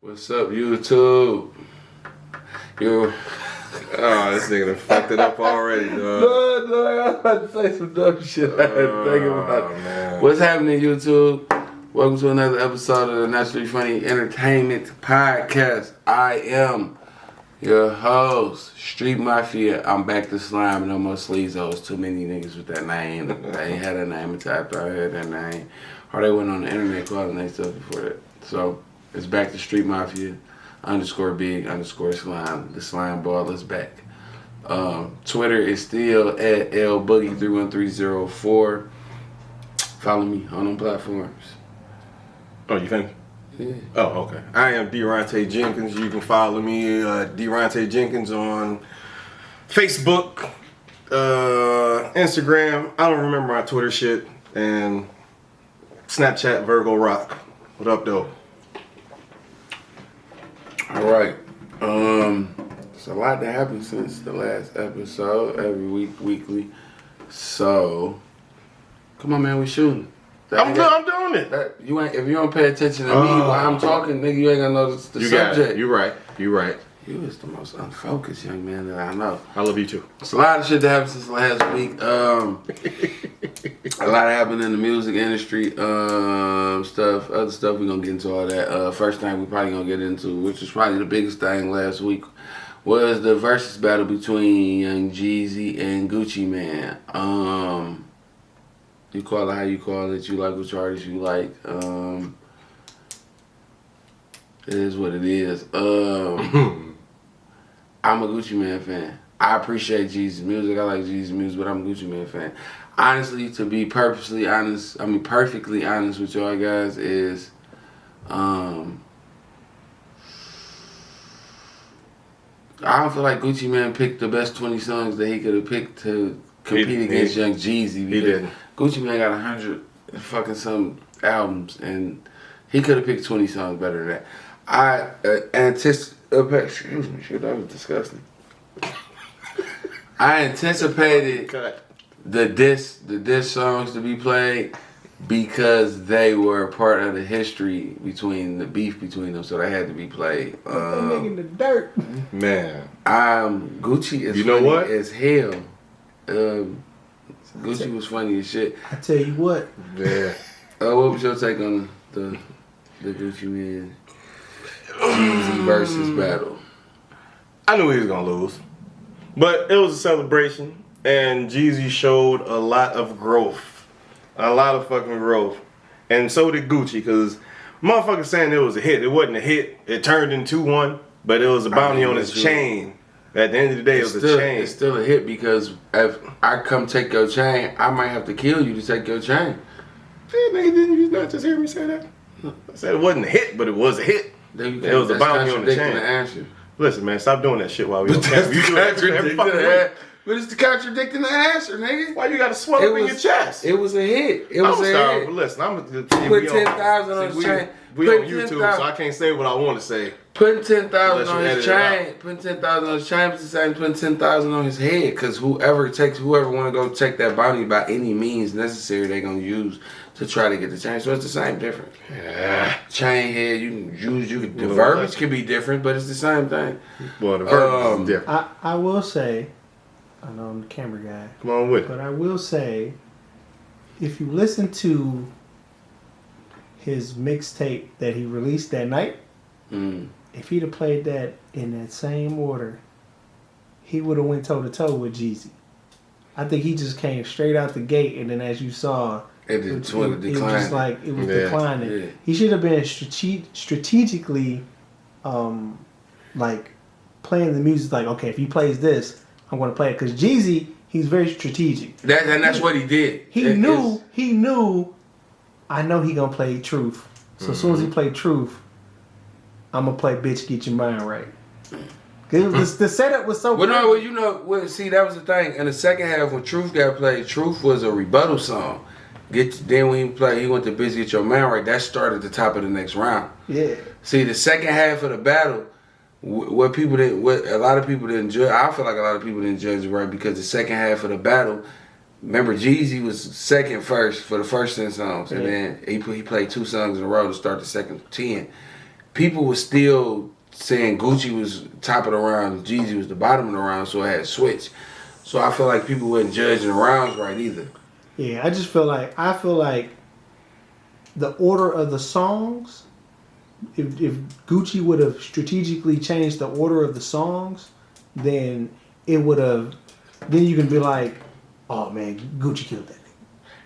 What's up, YouTube? You. Oh, this nigga done fucked it up already, dog. No, I was about to say some dumb shit. I had to think about it. Man. What's happening, YouTube? Welcome to another episode of the Naturally Funny Entertainment Podcast. I am your host, Street Mafia. I'm back to slime. No more sleazos. Too many niggas with that name. They ain't had that name until after I heard that name. Or they went on the internet calling they stuff before that. So, it's back to Street Mafia _big_slime. The slime ball is back. Twitter is still at LBoogie31304. Follow me on them platforms. Oh, you think? Yeah. Oh, okay. I am Deronte Jenkins. You can follow me, Deronte Jenkins, on Facebook, Instagram. I don't remember my Twitter shit. And Snapchat, Virgo Rock. What up, though? All right. It's a lot that happened since the last episode. Every week, weekly. So, come on, man. We shooting. I'm doing it. You ain't. If you don't pay attention to me while I'm talking, nigga, you ain't gonna know the You subject. got it. You right. You is the most unfocused young man that I know. I love you too. It's a lot of shit that happened since last week. A lot happened in the music industry, stuff, other stuff. We're gonna get into all that. First thing we probably gonna get into, which is probably the biggest thing last week, was the versus battle between Young Jeezy and Gucci Mane. You call it how you call it. You like which artist you like. It is what it is. I'm a Gucci Mane fan. I appreciate Jeezy's music. I like Jeezy's music, but I'm a Gucci Mane fan. Honestly, to be perfectly honest with y'all guys is, I don't feel like Gucci Mane picked the best 20 songs that he could have picked to compete against Young Jeezy. He didn't. Gucci Mane got 100 fucking some albums, and he could have picked 20 songs better than that. I excuse me, shit, that was disgusting. I anticipated the diss songs to be played because they were part of the history between the beef between them, so they had to be played. Nigga in the dirt. Man. Gucci is funny as hell. Gucci was funny as shit. I tell you what. Yeah. What was your take on the Gucci Mane Jeezy versus battle? I knew he was gonna lose, but it was a celebration, and Jeezy showed a lot of growth, and so did Gucci. Because motherfuckers saying it was a hit, it wasn't a hit. It turned into one, but it was a bounty on his chain. At the end of the day, it was a chain. It's still a hit because if I come take your chain, I might have to kill you to take your chain. Hey, nigga, didn't you not just hear me say that? I said it wasn't a hit, but it was a hit. It was a bounty on the chain. Answer. Listen, man, stop doing that shit while we on camera. You do that every fucking week. But it's the contradicting the answer, nigga. Why you gotta swell up in your chest? It was a hit. It was a hit. Listen, I'm put 10,000 on his chain. We on YouTube, so I can't say what I want to say. Putting 10,000 on his chain, is the same as putting 10,000 on his head. Because whoever want to go take that bounty by any means necessary, they gonna use to try to get the chain. So it's the same difference. Yeah. Chain head, the verbiage can be different, but it's the same thing. Well, the verbiage is different. I will say, I know I'm the camera guy. Come on with it. But I will say, if you listen to his mixtape that he released that night, if he'd have played that in that same order, he would have went toe to toe with Jeezy. I think he just came straight out the gate, and then as you saw, it was just like it was declining. Yeah. He should have been strategically, like playing the music. Like, okay, if he plays this, I'm going to play it, because Jeezy, he's very strategic. That's what he did. He knew. I know he gonna play Truth. So as soon as he played Truth, I'm gonna play Bitch Get Your Mind Right. Cause the setup was so. See, that was the thing. In the second half, when Truth got played, Truth was a rebuttal song. Then when he went to Bitch Get Your Mind Right, that started the top of the next round. Yeah. See, the second half of the battle, what a lot of people didn't judge. I feel like a lot of people didn't judge it right, because the second half of the battle, remember, Jeezy was second first for the first 10 songs, and then he played 2 songs in a row to start the second 10. people were still saying Gucci was top of the round, Jeezy was the bottom of the round, so it had switched. So I feel like people weren't judging the rounds right either. Yeah, I feel like the order of the songs, if Gucci would have strategically changed the order of the songs, then it would have. Then you can be like, oh man, Gucci killed that nigga.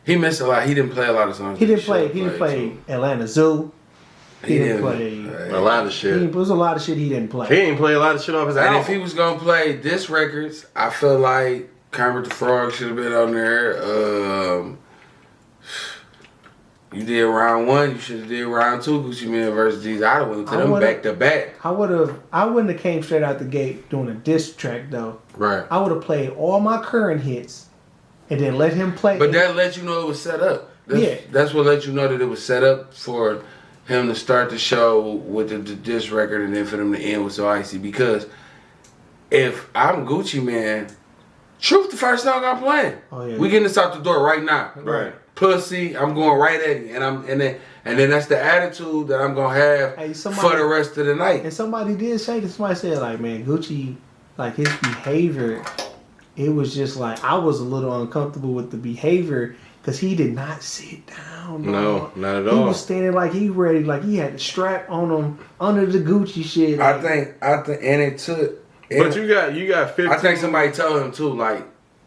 He missed a lot. He didn't play a lot of songs. He didn't play Atlanta Zoo. He didn't play a lot of shit. There was a lot of shit he didn't play. He didn't play a lot of shit off his And album. if he was gonna play diss records, I feel like Kermit the Frog should have been on there. You did round one, you should have did round two. Gucci Mane versus Jeezy. I'd have went to them back to back. I wouldn't have came straight out the gate doing a diss track though. Right. I would have played all my current hits, and then let him play. But that let you know it was set up. That's what let you know that it was set up for him to start the show with the diss record and then for them to end with So Icy. Because if I'm Gucci Mane, Truth the first song I'm playing. Oh, yeah. We getting this out the door right now. Right. Pussy, I'm going right at you, and then that's the attitude that I'm gonna have for the rest of the night. And somebody did say this. Somebody said like, man, Gucci, like his behavior, it was just like I was a little uncomfortable with the behavior because he did not sit down. No, not at He all. was standing like he ready, like he had the strap on him under the Gucci shit. I think, and it took. But you got 15. I think somebody told him too, like,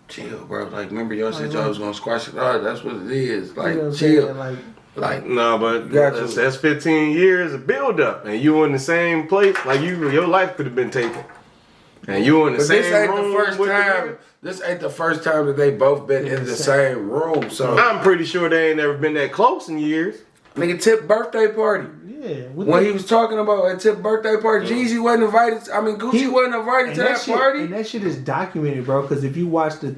chill, bro. Like, remember y'all said y'all was gonna squash it. Oh, that's what it is. Like, You know what I'm chill. saying? Like, No, but Gotcha. that's 15 years of build up, and you in the same place. Like your life could have been taken, and you in the but same this ain't room. the first with the time. nigga. This ain't the first time that they both been in the same room. So, I'm pretty sure they ain't never been that close in years. nigga, Tip birthday party. Yeah. When he was talking about at Tip birthday party, Jeezy wasn't invited. I mean, Gucci wasn't invited to that shit, party. And that shit is documented, bro. Because if you watch the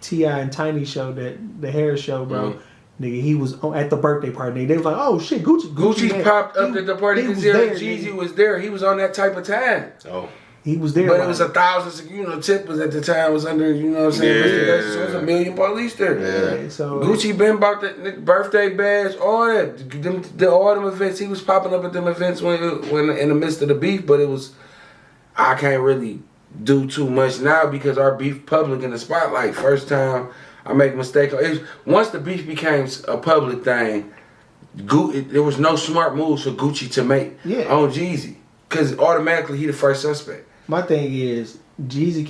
T.I. and Tiny show, the Harris show, bro, nigga, he was at the birthday party. They was like, oh shit, Gucci man, popped up at the party he because was there, Jeezy nigga. was there. He was on that type of time. Oh, He was there. But like, it was 1,000, Tip was at the time was under, you know what I'm saying? Yeah. So it was 1 million police there. yeah, so Gucci been bought that birthday bash, all that. All them events. He was popping up at them events when in the midst of the beef, but it was, I can't really do too much now because our beef public in the spotlight. First time I make a mistake. Once the beef became a public thing, there was no smart moves for Gucci to make on Jeezy. Because automatically he the first suspect. my thing is, Jeezy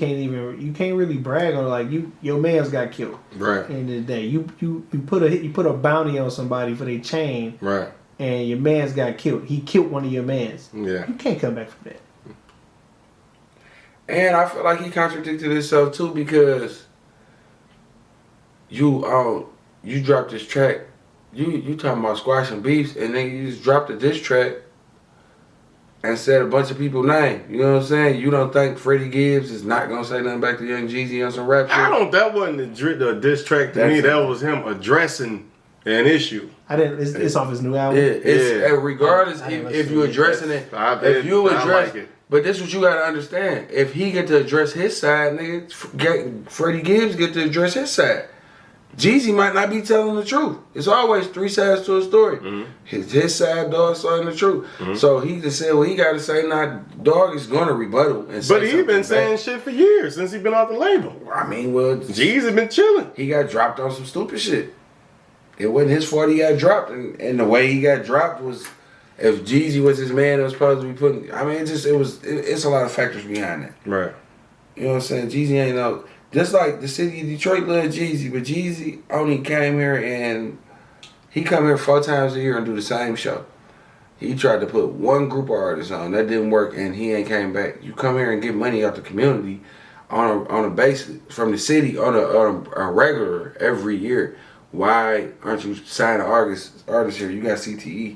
you can't really brag on like your man's got killed. right, At the end of the day, you put a bounty on somebody for their chain, right. and your man's got killed. He killed one of your mans. Yeah. You can't come back from that. And I feel like he contradicted himself too because you dropped this track. You talking about squashing beefs and then you just dropped a diss track and said a bunch of people's name. You know what I'm saying? You don't think Freddie Gibbs is not gonna say nothing back to Young Jeezy on some rap shit? That wasn't the diss track to me. That was him addressing an issue. It's off his new album. Regardless if you addressing it, if you address like it. But this is what you gotta understand. If he get to address his side, nigga, Freddie Gibbs get to address his side. Jeezy might not be telling the truth. It's always three sides to a story. Mm-hmm. His side, dog, telling the truth. Mm-hmm. So he just said what he got to say. Now, dog is gonna rebuttal. And say But he been something saying shit for years since he been off the label. back. I mean, well, Jeezy been chilling. he got dropped on some stupid shit. It wasn't his fault he got dropped, and the way he got dropped was if Jeezy was his man, it was supposed to be putting. I mean, it's a lot of factors behind that. Right. You know what I'm saying? Jeezy ain't no. Just like the city of Detroit loves Jeezy, but Jeezy only came here and he come here 4 times a year and do the same show. He tried to put one group of artists on, that didn't work, and he ain't came back. You come here and get money out the community on a basis from the city on a regular every year. Why aren't you signing artists here? You got CTE.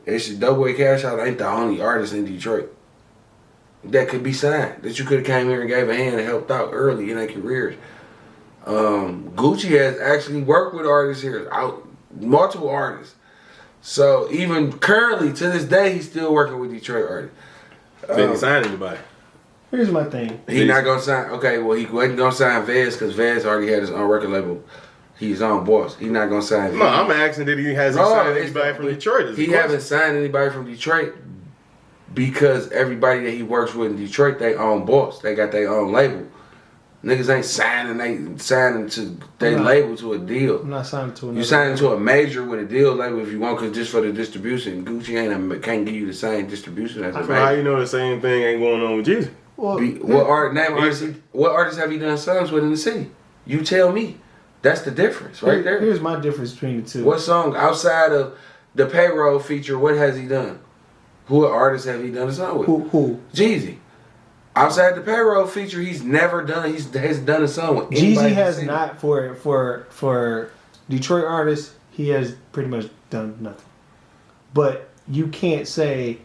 It's Doughboy Cash Out ain't the only artist in Detroit that could be signed, that you could have came here and gave a hand and helped out early in their careers. Gucci has actually worked with artists here, multiple artists. So even currently, to this day, he's still working with Detroit artists. Didn't he sign anybody? Here's my thing. He not gonna sign. Okay, well he wasn't gonna sign Vez because Vez already had his own record label. He's on boss. He not gonna sign. No, I'm asking, did he hasn't signed anybody from Detroit? He haven't signed anybody from Detroit, because everybody that he works with in Detroit, they own boss. They got their own label. Niggas ain't signing to they label to a deal. I'm not signing to another. You signing to a major with a deal label if you want, cause just for the distribution. Gucci can't give you the same distribution as a major. How you know the same thing ain't going on with Jesus? Well, What artists have you done songs with in the city? You tell me. That's the difference right there. Here's my difference between the two. What song outside of the Payroll feature? What has he done? Who artists have he done a song with? Who? Jeezy. Outside the Payroll feature, he's never done. Has done a song with anybody. Jeezy has not for Detroit artists. He has pretty much done nothing. But you can't say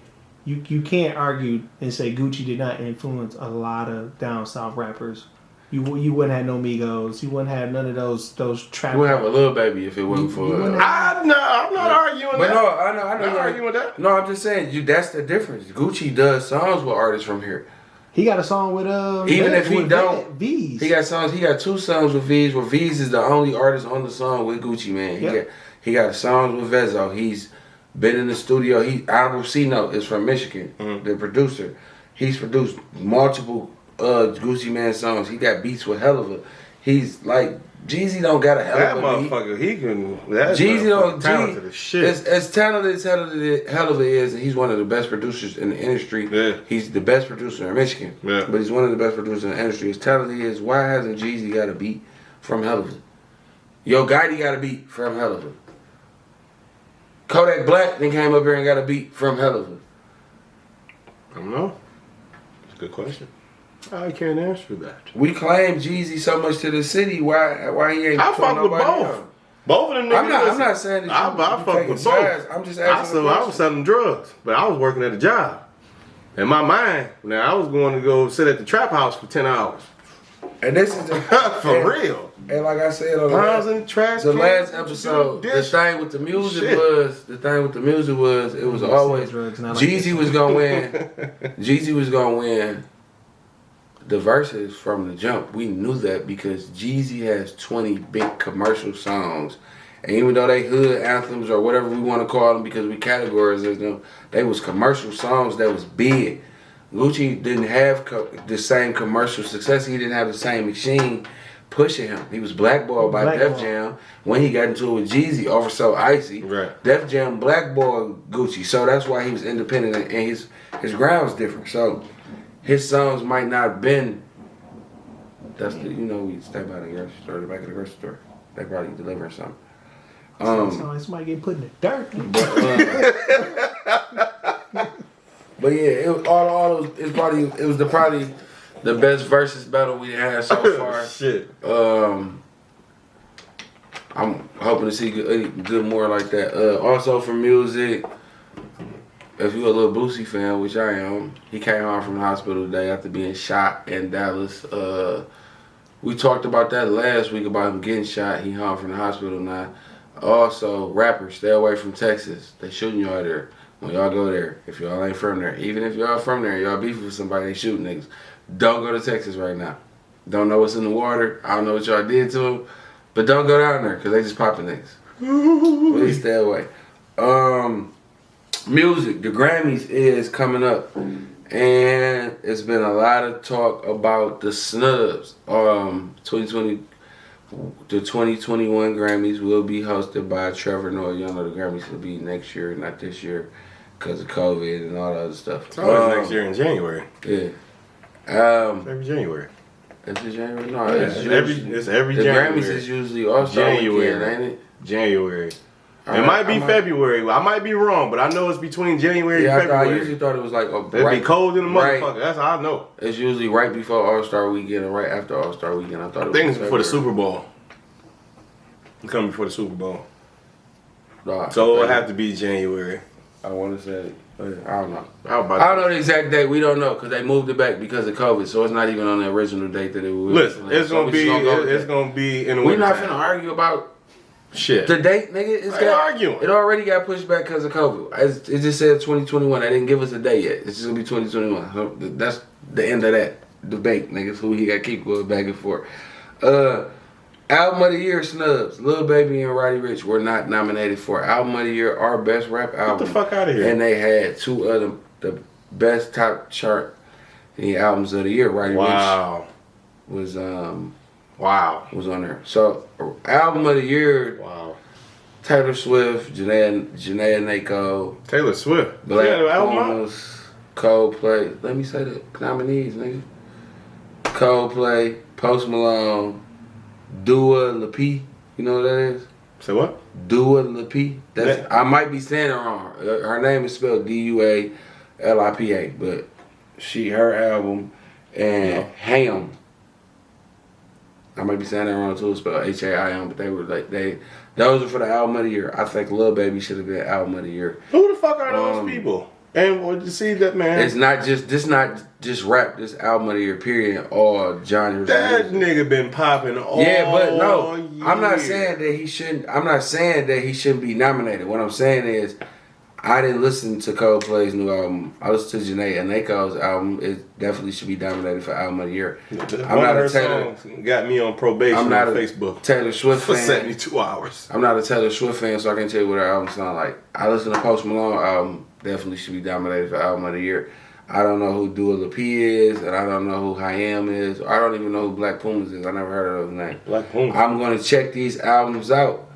you can't argue and say Gucci did not influence a lot of down south rappers. You wouldn't have no Migos. You wouldn't have none of those trap. You would have a Lil Baby if it wasn't for. I'm not arguing But that. no, I know. I'm not arguing with that. No, I'm just saying that's the difference. Gucci does songs with artists from here. He got a song with Even if he don't, V's. He got songs. He got 2 songs with V's. Where V's is the only artist on the song with Gucci, man. He got songs with Vezzo. He's been in the studio. Honorable C Note is from Michigan, the producer. He's produced multiple Gucci Man songs. He got beats with Helluva. He's like Jeezy don't got a That Helluva beat. motherfucker, he can. That Jeezy don't talented as shit. As talented as Helluva is, and he's one of the best producers in the industry. Yeah. He's the best producer in Michigan. Yeah. But he's one of the best producers in the industry. As talented he is, why hasn't Jeezy got a beat from Helluva? Yo Gotti got a beat from Helluva. Kodak Black then came up here and got a beat from Helluva. I don't know. It's a good question. I can't answer that. We claim Jeezy so much to the city. Why he ain't? I fuck with both. Down? Both of them niggas. I'm not saying that I fuck with both. I'm just asking. I was selling drugs, but I was working at a job. In my mind, now I was going to go sit at the trap house for 10 hours. And this is for real. And like I said on the last episode, the thing with the music was it was always Jeezy was gonna win. Jeezy was gonna win the verses from the jump. We knew that because Jeezy has 20 big commercial songs. And even though they hood anthems or whatever we want to call them because we categorize them, they was commercial songs that was big. Gucci didn't have the same commercial success. He didn't have the same machine pushing him. He was blackballed by Def Jam when he got into it with Jeezy over So Icy. Right. Def Jam blackballed Gucci, so that's why he was independent and his ground's different. So his songs might not have been. That's we stay by the grocery store, the back of the grocery store. They probably delivering something. Somebody getting put in the dirt. But yeah, it was all those. It was probably the best versus battle we had so far. Shit. I'm hoping to see good more like that. Also for music, if you're a little Boosie fan, which I am, he came home from the hospital today after being shot in Dallas. We talked about that last week about him getting shot. He home from the hospital now. Also, rappers, stay away from Texas. They shooting y'all there. When y'all go there, if y'all ain't from there, even if y'all from there, y'all beefing with somebody, they shooting niggas. Don't go to Texas right now. Don't know what's in the water. I don't know what y'all did to them, but don't go down there because they just popping niggas. Please stay away. Music, the Grammys is coming up, and it's been a lot of talk about the snubs. 2020. The 2021 Grammys will be hosted by Trevor Noah. Y'all know the Grammys will be next year, not this year, because of COVID and all the other stuff. It's always next year in January. Yeah. Every January. Is it January? No, yeah, it's every the January. The Grammys is usually All-Star Weekend, ain't it? January. It might be February. I might be wrong, but I know it's between January and February. I usually thought it was like it'd be cold in the motherfucker. That's how I know. It's usually right before All-Star Weekend or right after All-Star Weekend. I thought it was it's before the Super Bowl. It's coming before the Super Bowl. No, so it'll have to be January. I want to say, I don't know. I don't know the exact date. We don't know because they moved it back because of COVID. So it's not even on the original date that it was. Listen, it's gonna be in the winter. We're not finna argue about shit. The date, nigga, it already got pushed back because of COVID. It just said 2021. They didn't give us a date yet. It's just gonna be 2021. So that's the end of that debate, niggas. Who he got to keep going back and forth. Album of the Year snubs. Lil Baby and Roddy Ricch were not nominated for Album of the Year, our best rap album. Get the fuck out of here. And they had two of best top chart in the albums of the year. Roddy Wow. Ricch Wow. was on there. So album of the year, Wow. Taylor Swift, Janae Naiko, Taylor Swift. Black Yeah, the album out? Pumas, Coldplay. Let me say the nominees, nigga. Coldplay, Post Malone, Dua Lipa. You know what that is? Say what? Dua Lipa. That's I might be saying it wrong. Her name is spelled Dualipa, but her album and Ham. I might be saying that wrong too. It's spelled Haim, but those are for the album of the year. I think Lil Baby should have been album of the year. Who the fuck are those people? And what you see that man? It's not just rap. This album of the year, period. All genres. That nigga been popping all Yeah, but no, year. I'm not saying that he shouldn't. I'm not saying that he shouldn't be nominated. What I'm saying is, I didn't listen to Coldplay's new album. I listened to Janae Naiko's album. It definitely should be nominated for album of the year. One of her songs got me on probation I'm not on a Facebook Taylor Swift for fan. 72 hours. I'm not a Taylor Swift fan, so I can't tell you what her album sound like. I listen to Post Malone album. Definitely should be nominated for album of the year. I don't know who Dua Lipa is, and I don't know who Haim is. I don't even know who Black Pumas is. I never heard of those names. Black Pumas. I'm gonna check these albums out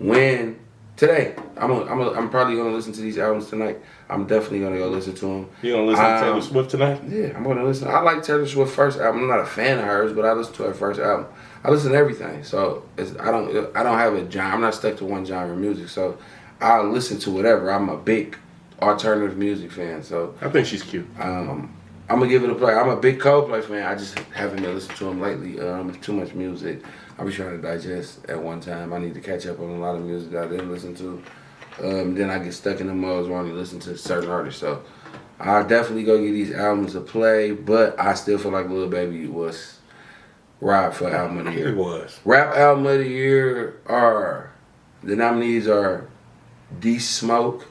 today. I'm probably gonna listen to these albums tonight. I'm definitely gonna go listen to them. You gonna listen to Taylor Swift tonight? Yeah, I'm gonna listen. I like Taylor Swift's first album. I'm not a fan of hers, but I listen to her first album. I listen to everything, so I don't have a genre. I'm not stuck to one genre of music, so I'll listen to whatever. I'm a big alternative music fan, so I think she's cute. I'm gonna give it a play. I'm a big Coldplay fan. I just haven't been listening to him lately. It's too much music. I be trying to digest at one time. I need to catch up on a lot of music that I didn't listen to. Then I get stuck in the modes where I only listen to certain artists. So I'll definitely go get these albums a play, but I still feel like Lil Baby was robbed for album of the year. It was. Rap album of the year the nominees are D Smoke.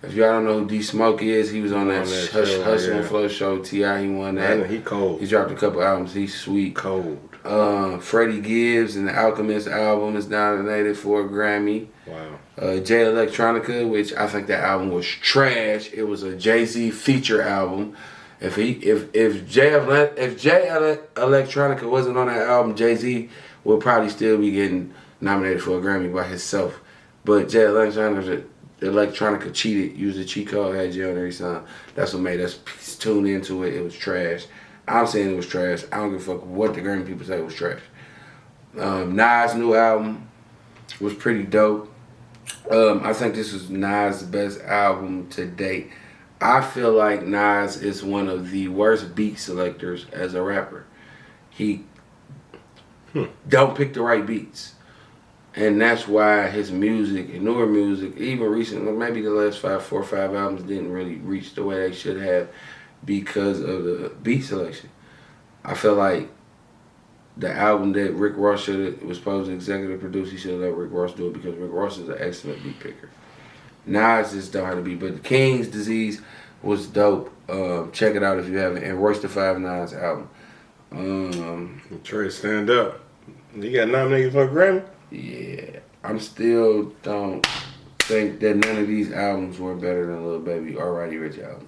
If y'all don't know who D Smoke is, he was on that Hustle and Flow show. T.I. he won that. Man, he cold. He dropped a couple albums. He's sweet. Cold. Freddie Gibbs and the Alchemist album is nominated for a Grammy. Wow. Jay Electronica, which I think that album was trash. It was a Jay-Z feature album. If Jay Electronica wasn't on that album, Jay-Z would probably still be getting nominated for a Grammy by himself. But Jay Electronica cheated, used a cheat code, had Jay on every song. That's what made us tune into it. It was trash. I'm saying it was trash. I don't give a fuck what the Grammy people say it was trash. Nas' new album was pretty dope. I think this was Nas' best album to date. I feel like Nas is one of the worst beat selectors as a rapper. He don't pick the right beats. And that's why his music, and newer music, even recently, maybe the last 4 or 5 albums didn't really reach the way they should have because of the beat selection. I feel like the album that Rick Ross was supposed to executive produce, he should have let Rick Ross do it because Rick Ross is an excellent beat picker. Nas just don't have to be, but The King's Disease was dope. Check it out if you haven't. And Royce the 5'9's album. Trey, stand up. You got nominated for a Grammy? Yeah, I'm still don't think that none of these albums were better than Lil Baby or Roddy Ricch album.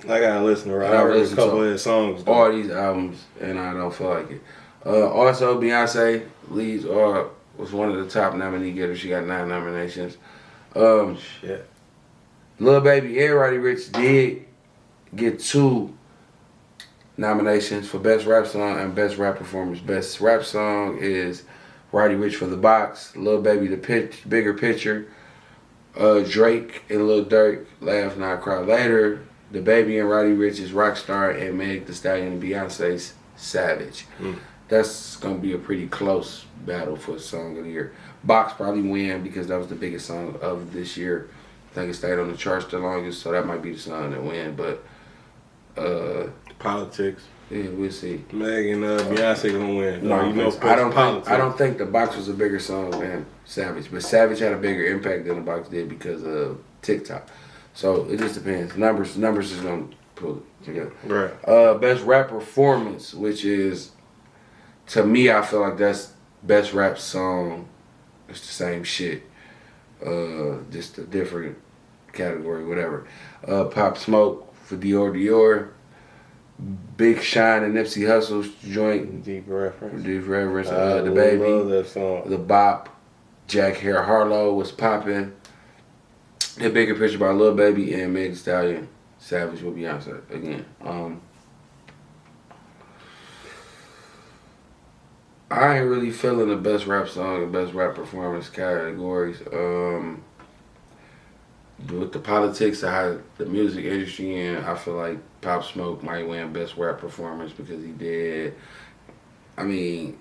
I gotta listen to a couple of his songs. Though. All these albums, and I don't feel like it. Also, Beyonce was one of the top nominee getters. She got 9 nominations. Shit. Lil Baby and Roddy Ricch did get 2 nominations for Best Rap Song and Best Rap Performance. Best Rap Song is Roddy Ricch for The Box, Lil Baby Bigger Picture, Drake and Lil Durk, Laugh Not Cry Later, The Baby and Roddy Ricch's Rockstar, and Meg Thee Stallion and Beyonce's Savage. That's gonna be a pretty close battle for Song of the Year. Box probably win because that was the biggest song of this year. I think it stayed on the charts the longest, so that might be the song that win. But politics. Yeah, we'll see. Meg and Beyonce gonna win. No, you know, I don't think The Box was a bigger song than Savage, but Savage had a bigger impact than The Box did because of TikTok. So it just depends. Numbers is gonna pull it together. Right. Best Rap Performance, which is, to me, I feel like that's best rap song. It's the same shit, just a different category, whatever. Pop Smoke for Dior. Big Shine and Nipsey Hussle's joint. Deep reference. Deep reference. I The Baby. love that song. The Bop. Jack Hare Harlow was popping. A Bigger Picture by Lil Baby and Meg Thee Stallion. Savage with Beyonce again. I ain't really feeling the best rap song and best rap performance categories. With the politics of how the music industry in, I feel like Pop Smoke might win best rap performance because he did. I mean,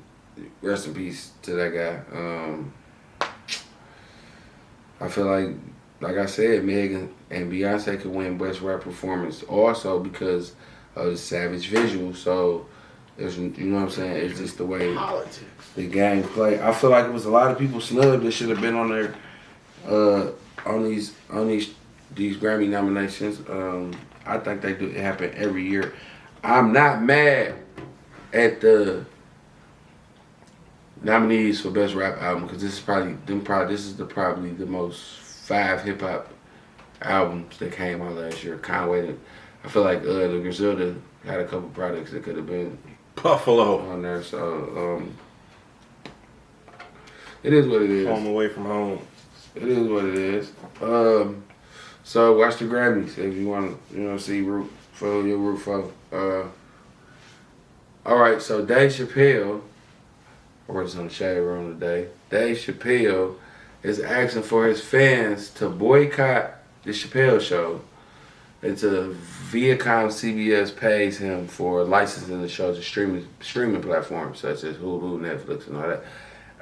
rest in peace to that guy. I feel like I said, Megan and Beyonce could win best rap performance also because of the savage visual. So, you know what I'm saying? It's just the way the game play. I feel like it was a lot of people snubbed that should have been on there on these Grammy nominations. I think they do it happen every year. I'm not mad at the nominees for best rap album because this is probably the most 5 hip hop albums that came out last year. Conway, I feel like the Griselda had a couple products that could have been Buffalo on there. So it is what it is. Home away from home. It is what it is. So watch the Grammys if you want to, see root for. All right, so Dave Chappelle, we're just on the Shade Room today. Dave Chappelle is asking for his fans to boycott the Chappelle Show until Viacom CBS pays him for licensing the show to streaming platforms such as Hulu, Netflix, and all that.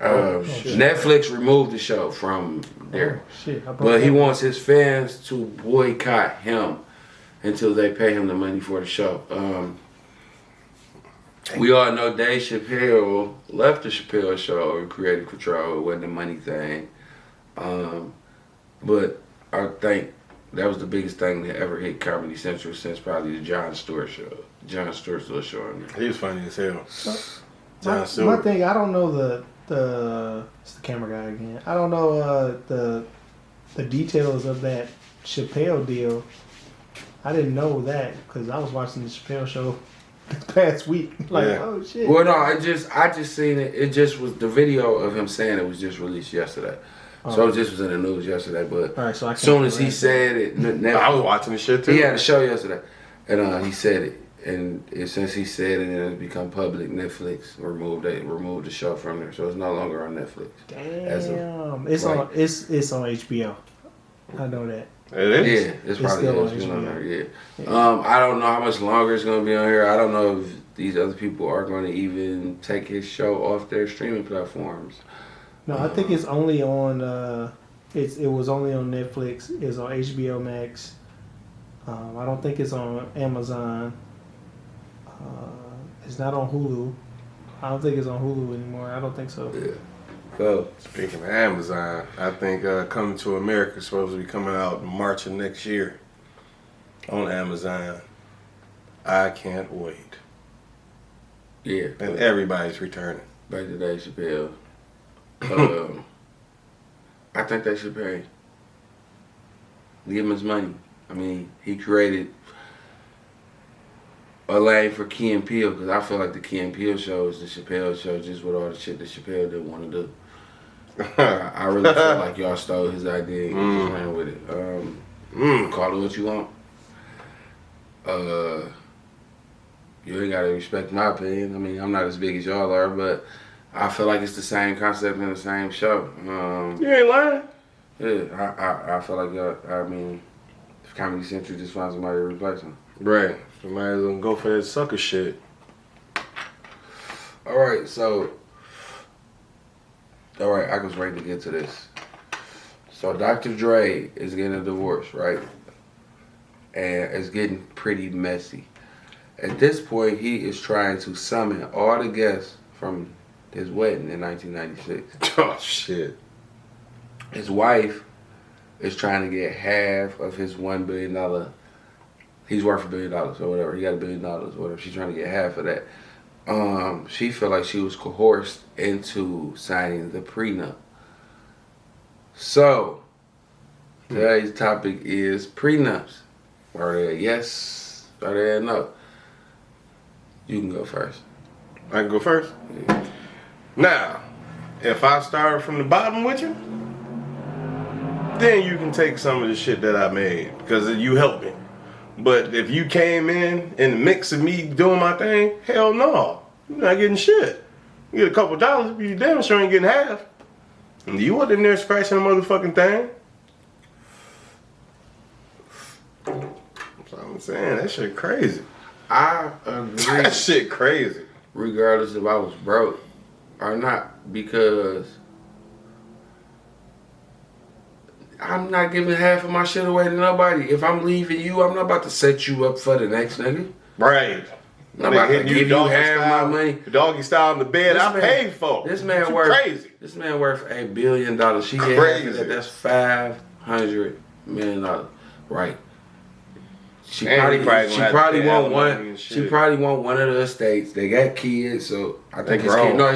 Netflix removed the show from there. But he wants his fans to boycott him until they pay him the money for the show. We all know Dave Chappelle left the Chappelle Show over creative control. It wasn't a money thing. But I think that was the biggest thing that ever hit Comedy Central since probably the Jon Stewart show. Jon Stewart's little show on there. He was funny as hell. My thing, I don't know it's the camera guy again. I don't know the details of that Chappelle deal. I didn't know that because I was watching the Chappelle Show this past week. Oh shit. Well, no, I just seen it. It just was the video of him saying it was just released yesterday. So it just was in the news yesterday. But as soon as he said it, I was watching the shit too. He had a show yesterday, and he said it. And since he said it and it's become public, Netflix removed the show from there, so it's no longer on Netflix. Damn, it's on HBO. I know that. It is. Yeah, it's probably on there. Yeah. I don't know how much longer it's gonna be on here. I don't know if these other people are going to even take his show off their streaming platforms. No, I think it's only on. It was only on Netflix. It's on HBO Max. I don't think it's on Amazon. It's not on Hulu. I don't think it's on Hulu anymore. I don't think so. Yeah. So speaking of Amazon, I think Coming to America is supposed to be coming out in March of next year on Amazon. I can't wait. Yeah. And everybody's returning. Back to Dave Chappelle. I think they should pay. Give him his money. I mean, he created a lane for Key and Peele because I feel like the Key and Peele show is the Chappelle show just with all the shit that Chappelle didn't want to do. I really feel like y'all stole his idea and just ran with it. Call it what you want. You ain't gotta respect my opinion. I mean, I'm not as big as y'all are, but I feel like it's the same concept in the same show. You ain't lying. Yeah, I feel like y'all. I mean, if Comedy Central just finds somebody to replace him. Right. So might as well go for that sucker shit. Alright, I was ready to get to this. So Dr. Dre is getting a divorce, right? And it's getting pretty messy. At this point, he is trying to summon all the guests from his wedding in 1996. Oh, shit. His wife is trying to get half of his $1 billion. He's worth $1 billion or whatever. He got $1 billion or whatever. She's trying to get half of that. She felt like she was coerced into signing the prenup. So, today's topic is prenups. Are they a yes? Are they a no? You can go first. I can go first. Yeah. Now, if I start from the bottom with you, then you can take some of the shit that I made because you helped me. But if you came in the mix of me doing my thing, hell no. You're not getting shit. You get a couple dollars, but you damn sure ain't getting half. And you wasn't in there scratching the motherfucking thing. That's what I'm saying. That shit crazy. I agree. That shit crazy. Regardless if I was broke or not, because I'm not giving half of my shit away to nobody. If I'm leaving you, I'm not about to set you up for the next nigga. Right. I'm not about to give you half style, my money. Doggy style in the bed, I paid for. This man you worth crazy. This man worth $1 billion. She get half of that. That's $500 million. Right. She And probably want one. and She shit. probably want one of the estates. They got kids, so I think his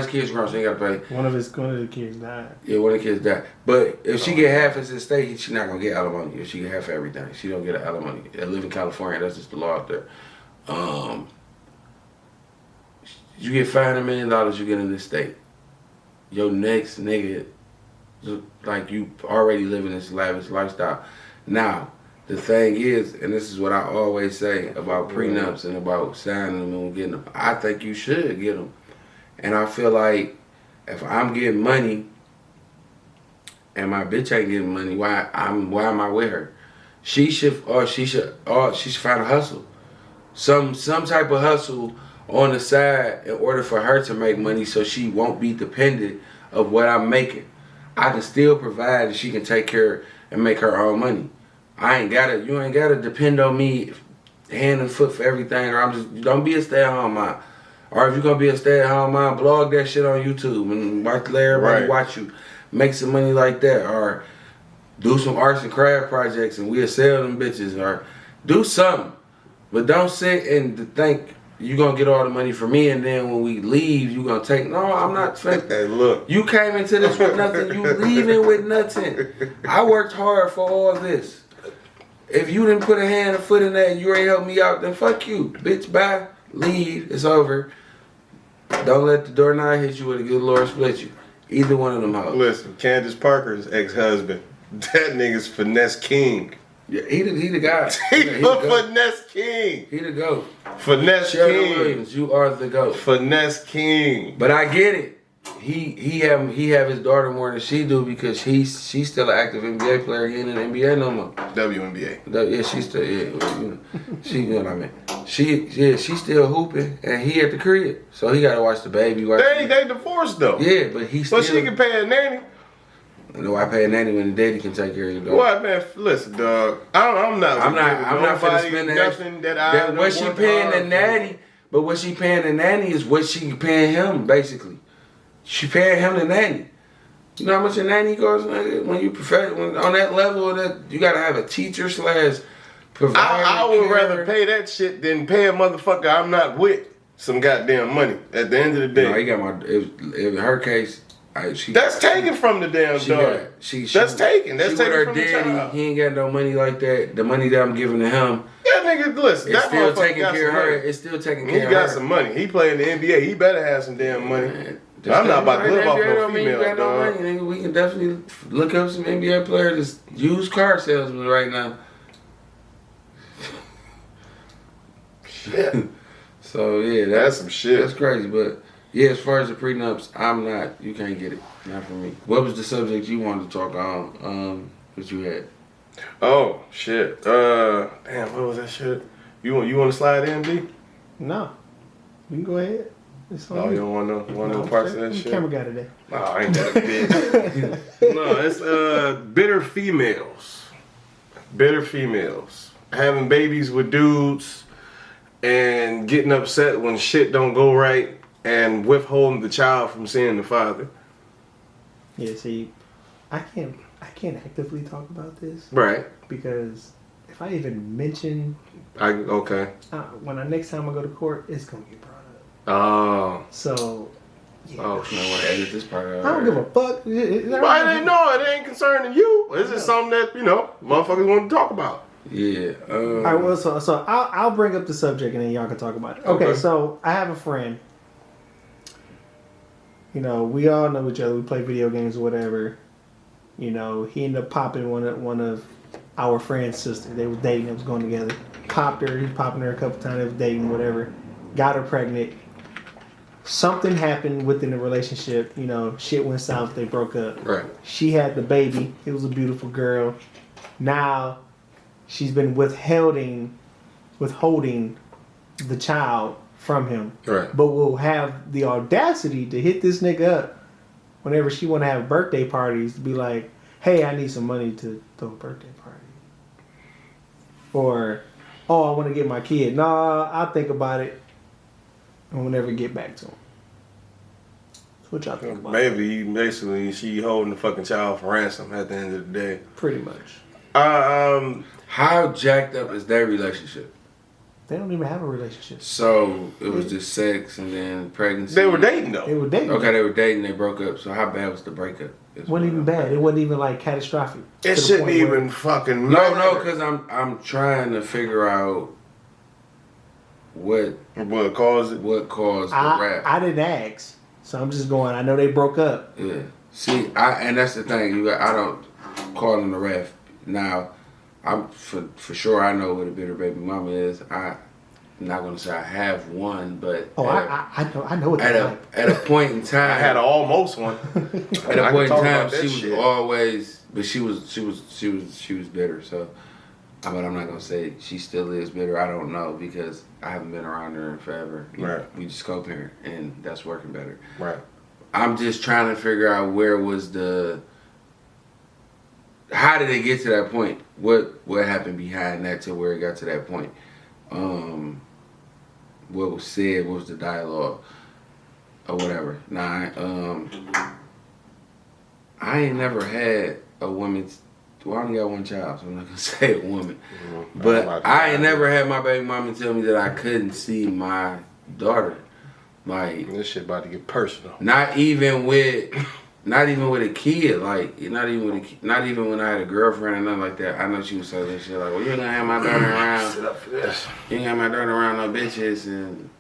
kids grown. So he got to pay. One of the kids died. Yeah, one of the kids died. But if she get half his estate, she not gonna get alimony. If she get half of everything, she don't get an alimony. I live in California. That's just the law out there. You get $500 million, you get an estate. Your next nigga, like you already living this lavish lifestyle. Now, the thing is, and this is what I always say about prenups and about signing them and getting them, I think you should get them. And I feel like if I'm getting money and my bitch ain't getting money, why am I with her? She should find a hustle. Some type of hustle on the side in order for her to make money so she won't be dependent of what I'm making. I can still provide and she can take care and make her own money. You ain't gotta depend on me hand and foot for everything, or don't be a stay-at-home mom. Or if you're gonna be a stay-at-home mom, blog that shit on YouTube and let everybody watch you. Make some money like that, or do some arts and craft projects and we'll sell them bitches, or do something. But don't sit and think you gonna get all the money from me and then when we leave you gonna take. No, I'm not. Hey, look. You came into this with nothing. You leaving with nothing. I worked hard for all this. If you didn't put a hand and foot in that and you ain't helped me out, then fuck you. Bitch, bye. Leave. It's over. Don't let the doorknob hit you with a good Lord split you. Either one of them hoes. Listen, Candace Parker's ex-husband. That nigga's finesse king. Yeah, he the guy. He the finesse king. He the GOAT. Finesse Sheldon king. Williams, you are the GOAT. Finesse king. But I get it. He have his daughter more than she do because she's still an active NBA player. He ain't in the NBA no more. WNBA. Yeah, she's still she you know what I mean. She's still hooping and he at the crib, so he got to watch the baby. They divorced though. Yeah, but he still. But she can pay a nanny. No, I pay a nanny when the daddy can take care of your daughter. What man? Listen, dog. I'm not finna spend nothing that I. What she paying the nanny? But what she paying the nanny is what she paying him basically. She paying him the nanny. You know how much a nanny costs, nigga? When you on that level, that you gotta have a teacher / provider. I would rather pay that shit than pay a motherfucker I'm not with some goddamn money. At the end of the day, No, he got in her case. That's taken from the damn dog. That's taken. That's taken with her from daddy. the child. He ain't got no money like that. The money that I'm giving to him, Yeah, nigga, listen. it's That still motherfucker taking got care of some her. money. It's still taking He care of her. got some money. He play in the NBA. He better have some damn money. Man, I'm not about to live off NBA no don't mean you female, got no dog. money, nigga. We can definitely look up some NBA players that's used car salesmen right now. Shit. So yeah, That's some shit. That's crazy, but yeah, as far as the prenups, I'm not. You can't get it, not for me. What was the subject you wanted to talk on? That you had? Oh shit. Damn, what was that shit? You want to slide in, D? No. You can go ahead. It's on Oh, you don't want no parts of that shit? Camera guy today. No, I ain't that bitch. No, it's bitter females. Bitter females. Having babies with dudes and getting upset when shit don't go right and withholding the child from seeing the father. Yeah, see, I can't actively talk about this Right. because if I even mention Okay. when next time I go to court, it's gonna get brought up. Oh. So yeah. Oh, I want to edit this part out. I don't give a fuck. Why they know it ain't concerning you? It's just something that, motherfuckers want to talk about. Yeah. All right, well, so I'll bring up the subject and then y'all can talk about it. Okay, so I have a friend. You know, we all know each other. We play video games or whatever. You know, he ended up popping one of our friend's sisters. They was dating. They was going together. Popped her. He was popping her a couple times. They was dating, whatever. Got her pregnant. Something happened within the relationship. You know, shit went south. They broke up. Right. She had the baby. It was a beautiful girl. Now, she's been withholding the child from him. Right. But will have the audacity to hit this nigga up whenever she want to have birthday parties to be like, hey, I need some money to throw a birthday party. Or, oh, I want to get my kid. Nah, I'll think about it and we'll never get back to him. So what y'all think about that? Maybe basically she holding the fucking child for ransom at the end of the day. Pretty much. How jacked up is their relationship? They don't even have a relationship. So it was just sex and then pregnancy. They were dating though. They were dating. Okay, they were dating. They broke up. So how bad was the breakup? It wasn't even bad. It wasn't even like catastrophic. It to the shouldn't point where- even fucking No, matter. because I'm trying to figure out what caused it. caused the I rap. didn't ask, so I'm just going. I know they broke up. Yeah. See, and that's the thing. I don't call him the ref. Now, I'm for sure. I know what a bitter baby mama is. I'm not gonna say I have one, but Oh, I know what they like. at a point in time, I had almost one. at a I point can in talk time, about that she was shit. always, but she was bitter. So, but I'm not gonna say she still is bitter. I don't know because I haven't been around her in forever. Right. We just co-parent, and that's working better. Right. I'm just trying to figure out how did it get to that point? What happened behind that to where it got to that point? What was said? What was the dialogue? Or whatever. Nah, I ain't never had a woman. Well, I only got one child, so I'm not gonna say a woman. But I ain't never had my baby mama tell me that I couldn't see my daughter. Like, This shit about to get personal. not even with a kid. Like, not even when I had a girlfriend or nothing like that. I know she was saying shit like, well, you ain't gonna have my daughter around. Sit up for this. You ain't got my daughter around no bitches, and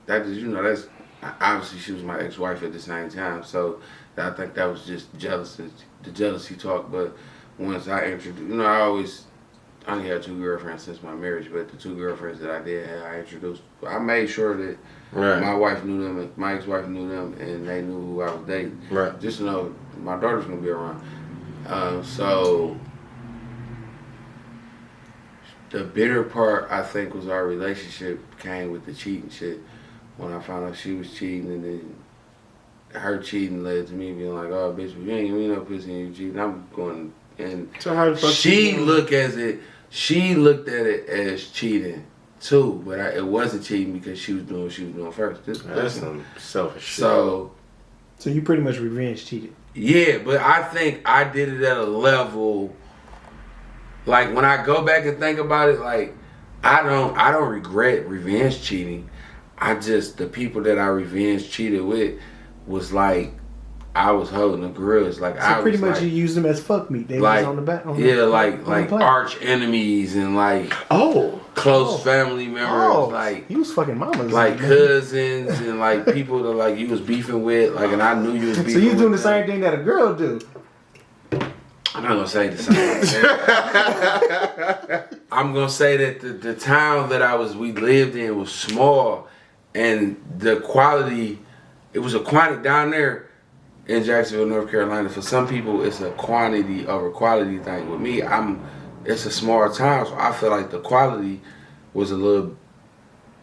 that just, that's obviously she was my ex-wife at the same time, so I think that was just the jealousy talk. But once I introduced, I only had 2 girlfriends since my marriage, but the 2 girlfriends that I did have, I made sure that my wife knew them, and my ex-wife knew them, and they knew who I was dating. Right. Just to know my daughter's gonna be around. So the bitter part, I think, was our relationship came with the cheating shit. When I found out she was cheating, and then her cheating led to me being like, "Oh, bitch, if you ain't give me no pussy and you cheating, I'm going." And So how the fuck she looked at it as cheating too, but it wasn't cheating because she was doing what she was doing first. That's some selfish shit. So you pretty much revenge cheated. Yeah, but I think I did it at a level. Like, when I go back and think about it, like, I don't regret revenge cheating. The people that I revenge cheated with was like, I was holding a grudge. Like, So pretty much you used them as fuck meat. They like, was on the back. Like arch enemies and like close family members, like you was fucking mamas, like cousins and like people that like you was beefing with, like, and I knew you was beefing. So you doing the with same thing that a girl do? I'm not gonna say the same. I'm gonna say that the town that we lived in was small, and the quality, it was a quantity down there in Jacksonville, North Carolina. For some people, it's a quantity over quality thing. With me, it's a small town, so I feel like the quality was a little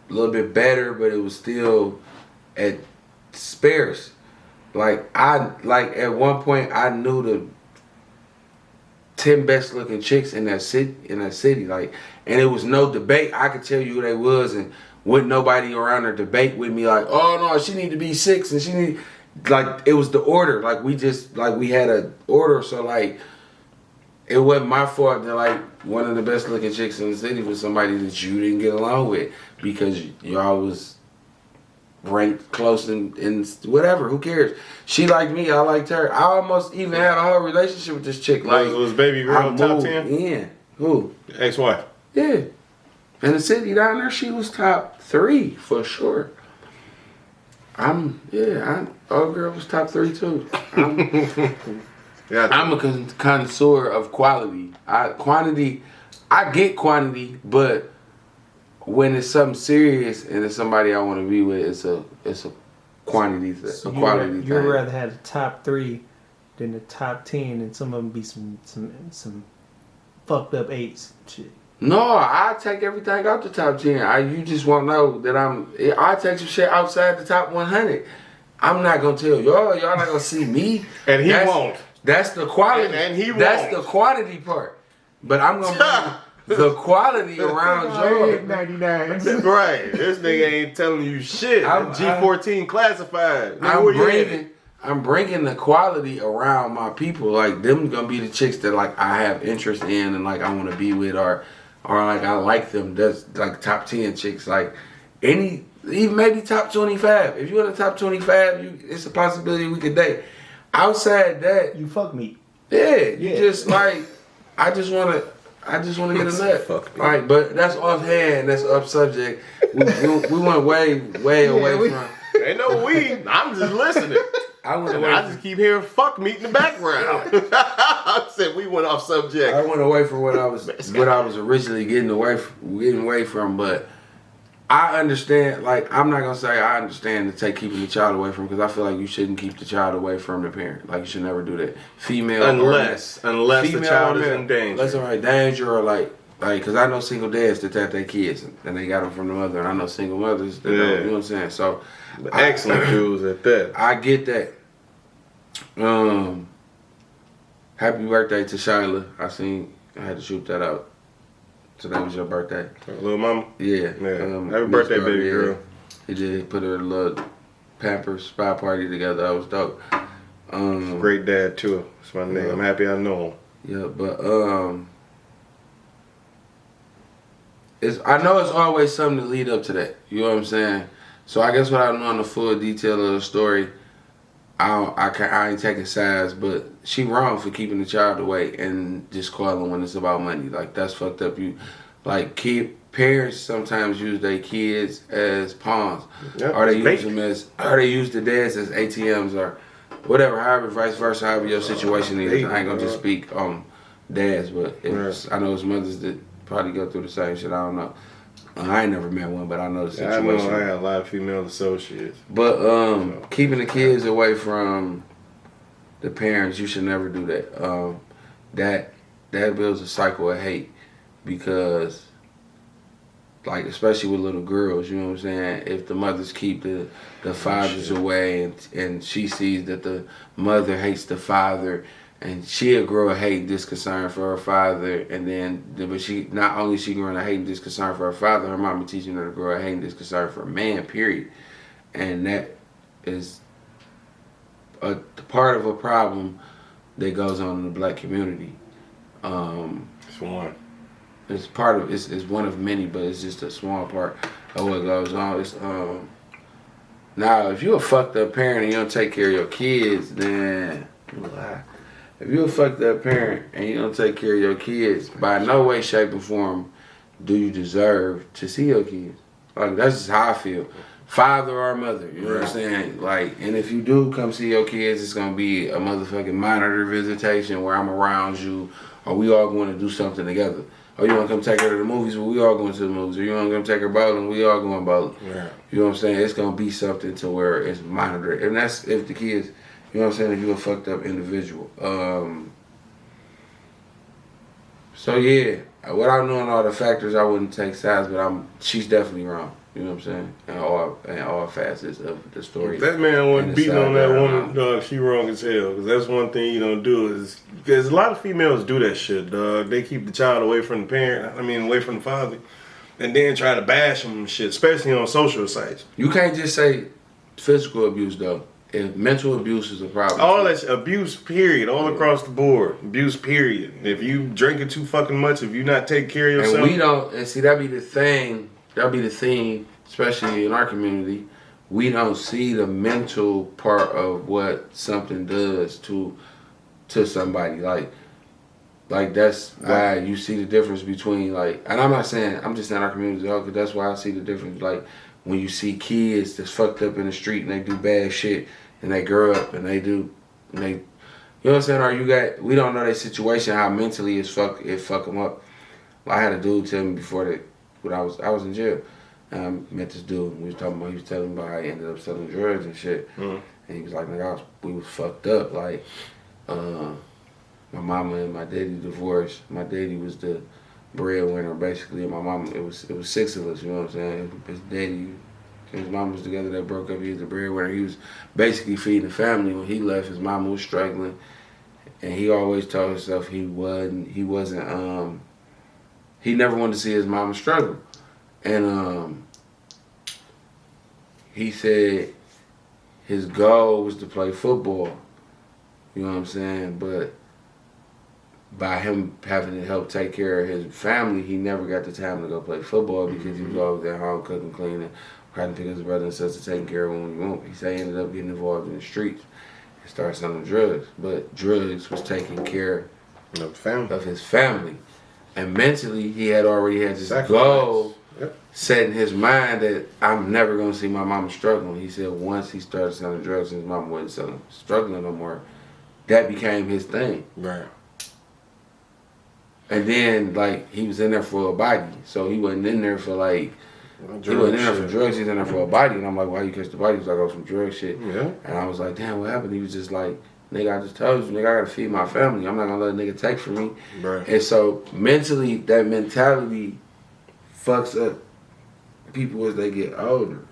bit better, but it was still sparse. Like, at one point I knew the 10 best looking chicks in that city, like, and it was no debate. I could tell you who they was, and wouldn't nobody around there debate with me like, oh no, she need to be 6 and she need, like, it was the order. Like, we had a order, so like, it wasn't my fault that like one of the best looking chicks in the city was somebody that you didn't get along with because y'all was ranked close and whatever. Who cares? She liked me, I liked her. I almost even had a whole relationship with this chick. Like, was baby girl top 10? In. Who? Ex-wife. Yeah. In the city down there, she was top 3 for sure. Old girl was top 3 too. I'm a connoisseur of quality. I get quantity, but when it's something serious and it's somebody I want to be with, it's a quantity thing, So a quality thing. You'd rather have the top 3 than the top 10, and some of them be some fucked up 8s. Shit. No, I take everything out the top 10. You just won't know that I take some shit outside the top 100. I'm not gonna tell y'all. Y'all not gonna see me. And he won't. That's the quality. And he That's won't. the quality part. But I'm gonna bring the quality around y'all. 99. Right. This nigga ain't telling you shit. G14 classified. I'm bringing the quality around my people. Like, them gonna be the chicks that like I have interest in and like I want to be with, or like I like them. That's like top 10 chicks. Like even maybe top 25. If you're in the top 25, it's a possibility we could date. Outside that, You fuck me. you just like I just wanna get a nut. Fuck me. Right, but that's offhand. That's off subject. We went way away from. Ain't no we. I'm just listening. I went And away. I just keep hearing fuck meat in the background. I said we went off subject. I went away from what I was originally getting away from, but I understand. Like, I'm not gonna say I understand keeping the child away from, because I feel like you shouldn't keep the child away from the parent. Like, you should never do that. Female, Unless the child is in danger. Unless they're in danger, or like, because I know single dads that have their kids and they got them from the mother, and I know single mothers that don't. You know what I'm saying? So, excellent dudes at that. I get that. Happy birthday to Shyla. I had to shoot that out. Today was your birthday. Little mama? Yeah. Happy birthday, baby girl. He did put her little Pampers spa party together. That was dope. Great dad too. That's my name. I'm happy I know him. Yeah, but I know it's always something to lead up to that. You know what I'm saying? So I guess without knowing the full detail of the story, I ain't taking sides, but she wrong for keeping the child away and just calling when it's about money. Like, that's fucked up. Parents sometimes use their kids as pawns, or they use the dads as ATMs, or whatever. However, vice versa. However your situation is. I ain't gonna just speak on dads, but I know it's mothers that probably go through the same shit. I don't know. I ain't never met one, but I know the situation. I know I got a lot of female associates. But keeping the kids away from the parents, you should never do that. That builds a cycle of hate, because, like, especially with little girls, you know what I'm saying? If the mothers keep the fathers away, and she sees that the mother hates the father, and she'll grow a hate and disconcern for her father, but she not only she growing a hate and disconcern for her father, her mama teaching her to grow a hate and disconcern for a man, period. And that is a part of a problem that goes on in the black community. It's one. It's part of it's one of many, but it's just a small part of what goes on. It's now, if you're a fucked up parent and you don't take care of your kids, then if you're a fucked up parent and you don't take care of your kids, by no way, shape, or form do you deserve to see your kids. Like, that's just how I feel. Father or mother, you know what I'm saying? Like, and if you do come see your kids, it's gonna be a motherfucking monitor visitation where I'm around you, or we all going to do something together. Or you want to come take her to the movies, but we all going to the movies. Or you want to come take her bowling, we all going bowling. Yeah. You know what I'm saying? It's going to be something to where it's monitored. And that's if the kids, you know what I'm saying, if you're a fucked up individual. So yeah, without knowing all the factors, I wouldn't take sides, but she's definitely wrong. You know what I'm saying? In all facets of the story. If that man wasn't beating on that woman, dog, she wrong as hell. Because that's one thing you don't do is, because a lot of females do that shit, dog. They keep the child away from the parent, away from the father, and then try to bash them and shit, especially on social sites. You can't just say physical abuse, though. If mental abuse is a problem. All that abuse, period, all across the board. Abuse, period. If you drinking too fucking much, if you not taking care of yourself. And we don't, and see, that'd be the thing. That'll be the thing, especially in our community. We don't see the mental part of what something does to somebody. Like, Like, that's why you see the difference between, like, and I'm just saying our community, because that's why I see the difference. Like, when you see kids that's fucked up in the street and they do bad shit and they grow up and they, you know what I'm saying? Or we don't know their situation, how mentally it fuck them up. Like, I had a dude tell me before that, when I was in jail, and I met this dude, and he was telling me about how he ended up selling drugs and shit. Mm-hmm. And he was like, nigga, we was fucked up. Like, my mama and my daddy divorced. My daddy was the breadwinner, basically, and my mama, it was 6 of us, you know what I'm saying? His daddy, his mom was together, that broke up, he was the breadwinner. He was basically feeding the family. When he left, his mama was struggling, and he always told himself he never wanted to see his mama struggle. And he said his goal was to play football, you know what I'm saying? But by him having to help take care of his family, he never got the time to go play football because he was always at home cooking, cleaning, trying to pick his brother and sister, taking care of him when he wanted. He said he ended up getting involved in the streets and started selling drugs. But drugs was taking care of his family. And mentally, he had already had this goal set in his mind that I'm never going to see my mama struggling. He said once he started selling drugs and his mama wasn't struggling no more, that became his thing. Right. And then, like, he was in there for a body. So he wasn't in there for, like, he wasn't in there for drugs. He was in there for a body. And I'm like, why you catch the body? He was like, oh, some drug shit. Yeah. And I was like, damn, what happened? He was just like, nigga, I just told you, nigga, I gotta feed my family. I'm not gonna let a nigga take from me. Right. And so, mentally, that mentality fucks up people as they get older.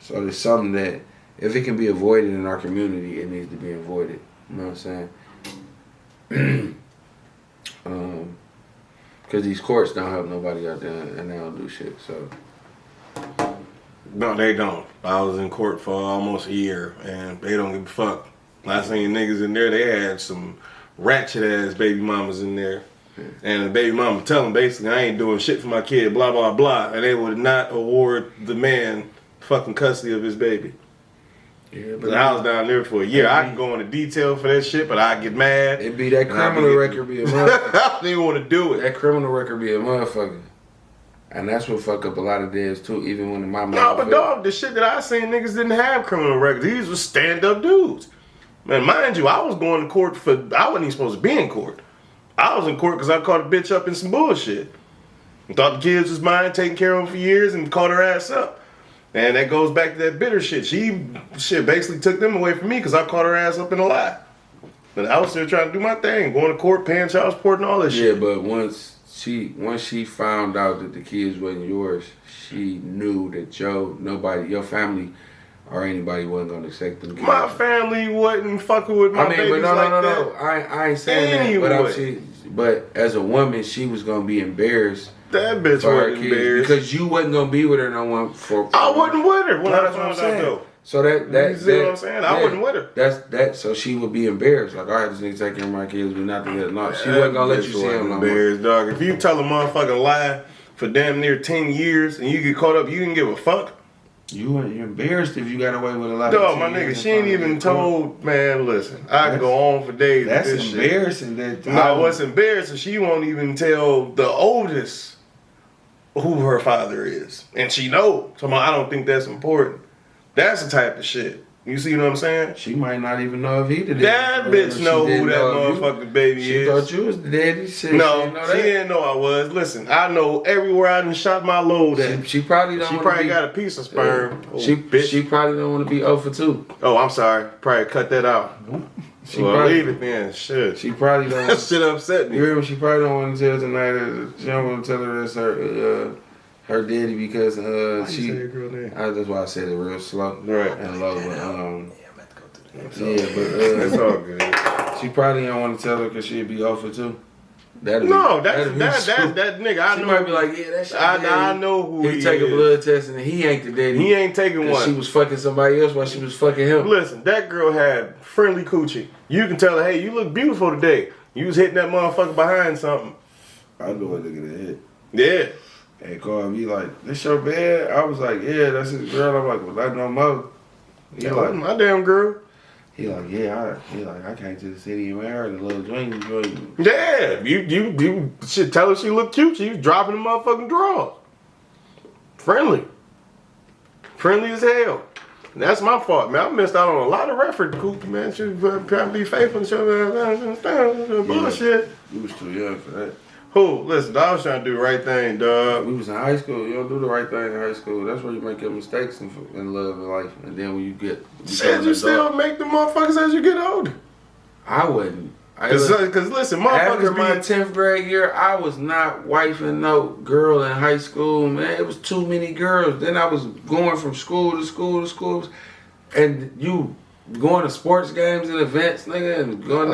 So there's something that, if it can be avoided in our community, it needs to be avoided. You know what I'm saying? Because these courts don't help nobody out there, and they don't do shit. So no, they don't. I was in court for almost a year, and they don't give a fuck. Last seen niggas in there, they had some ratchet ass baby mamas in there, and the baby mama tell them basically, I ain't doing shit for my kid, blah blah blah, and they would not award the man fucking custody of his baby. Yeah, but I was down there for a year. I can go into detail for that shit, but I get mad. It be that criminal record be a motherfucker. I don't even want to do it. That criminal record be a motherfucker. And that's what fuck up a lot of dads too, even when the mama. No, but dog, the shit that I seen, niggas didn't have criminal records. These were stand-up dudes. Man, mind you, I was going to court I wasn't even supposed to be in court. I was in court because I caught a bitch up in some bullshit. And thought the kids was mine, taking care of them for years, and caught her ass up. And that goes back to that bitter shit. She basically took them away from me because I caught her ass up in a lie. But I was still trying to do my thing, going to court, paying child support and all that shit. Yeah, but once she found out that the kids wasn't yours, she knew that your family or anybody wasn't gonna accept them kids. My family wasn't fucking with my babies but like that. No. I ain't saying anyway. that. But as a woman, she was gonna be embarrassed. That bitch wasn't embarrassed because you wasn't gonna be with her no one for. I wasn't with her when I that's found what I'm saying. out though. So you see what I'm saying? I wasn't with her. That's so she would be embarrassed. Like, all right, this nigga taking care of my kids, but not together. No, she wasn't gonna let you see him no more. Dog. If you tell a motherfucking lie for damn near 10 years and you get caught up, you didn't give a fuck. You're embarrassed if you got away with a lie. Dog, my nigga, she ain't even told. Man, listen, I can go on for days. That's with this embarrassing. Shit. No, what's embarrassing? She won't even tell the oldest who her father is, and she know. So I don't think that's important. That's the type of shit. You see what I'm saying? She might not even know if he the daddy. That bitch know who that motherfucking baby is. She thought you was the daddy. Shit, no, she didn't know I was. Listen, I know everywhere I done shot my load at. She probably don't. She probably got a piece of sperm. She probably don't want to be 0 for 2. Oh, I'm sorry. Probably cut that out. Well, leave it then. Shit. She probably don't. That shit upset me. You hear me? She probably don't want to tell tonight. She don't want to tell her that's her daddy because she. That's why I said it real slow, right, and low. But, I'm about to go through that. It's all good. She probably don't want to tell her because she'd be 0 for 2. That nigga. I she know. Might be like, yeah, that's. I know who he take is. a blood test and he ain't the daddy. He ain't taking one. She was fucking somebody else while she was fucking him. Listen, that girl had friendly coochie. You can tell her, hey, you look beautiful today. You was hitting that motherfucker behind something. I know what nigga did. Yeah. They called me like, this your bed? I was like, yeah, that's his girl. I'm like, well, I know more. He like, my damn girl. He like, I came to the city and married a little joint. Yeah, you should tell her she looked cute. She was dropping the motherfucking drawers. Friendly as hell. And that's my fault, man. I missed out on a lot of reference cookie, man. Should trying to be faithful and show bullshit. You was too young for that. Who? Listen, I was trying to do the right thing, dog. We was in high school. You don't do the right thing in high school. That's where you make your mistakes in love and life. And then when you get... Said you still make the motherfuckers as you get older. I wouldn't. Cause listen, After motherfuckers my be... 10th grade year, I was not wifing no girl in high school, man. It was too many girls. Then I was going from school to school to school. And you going to sports games and events, nigga, and going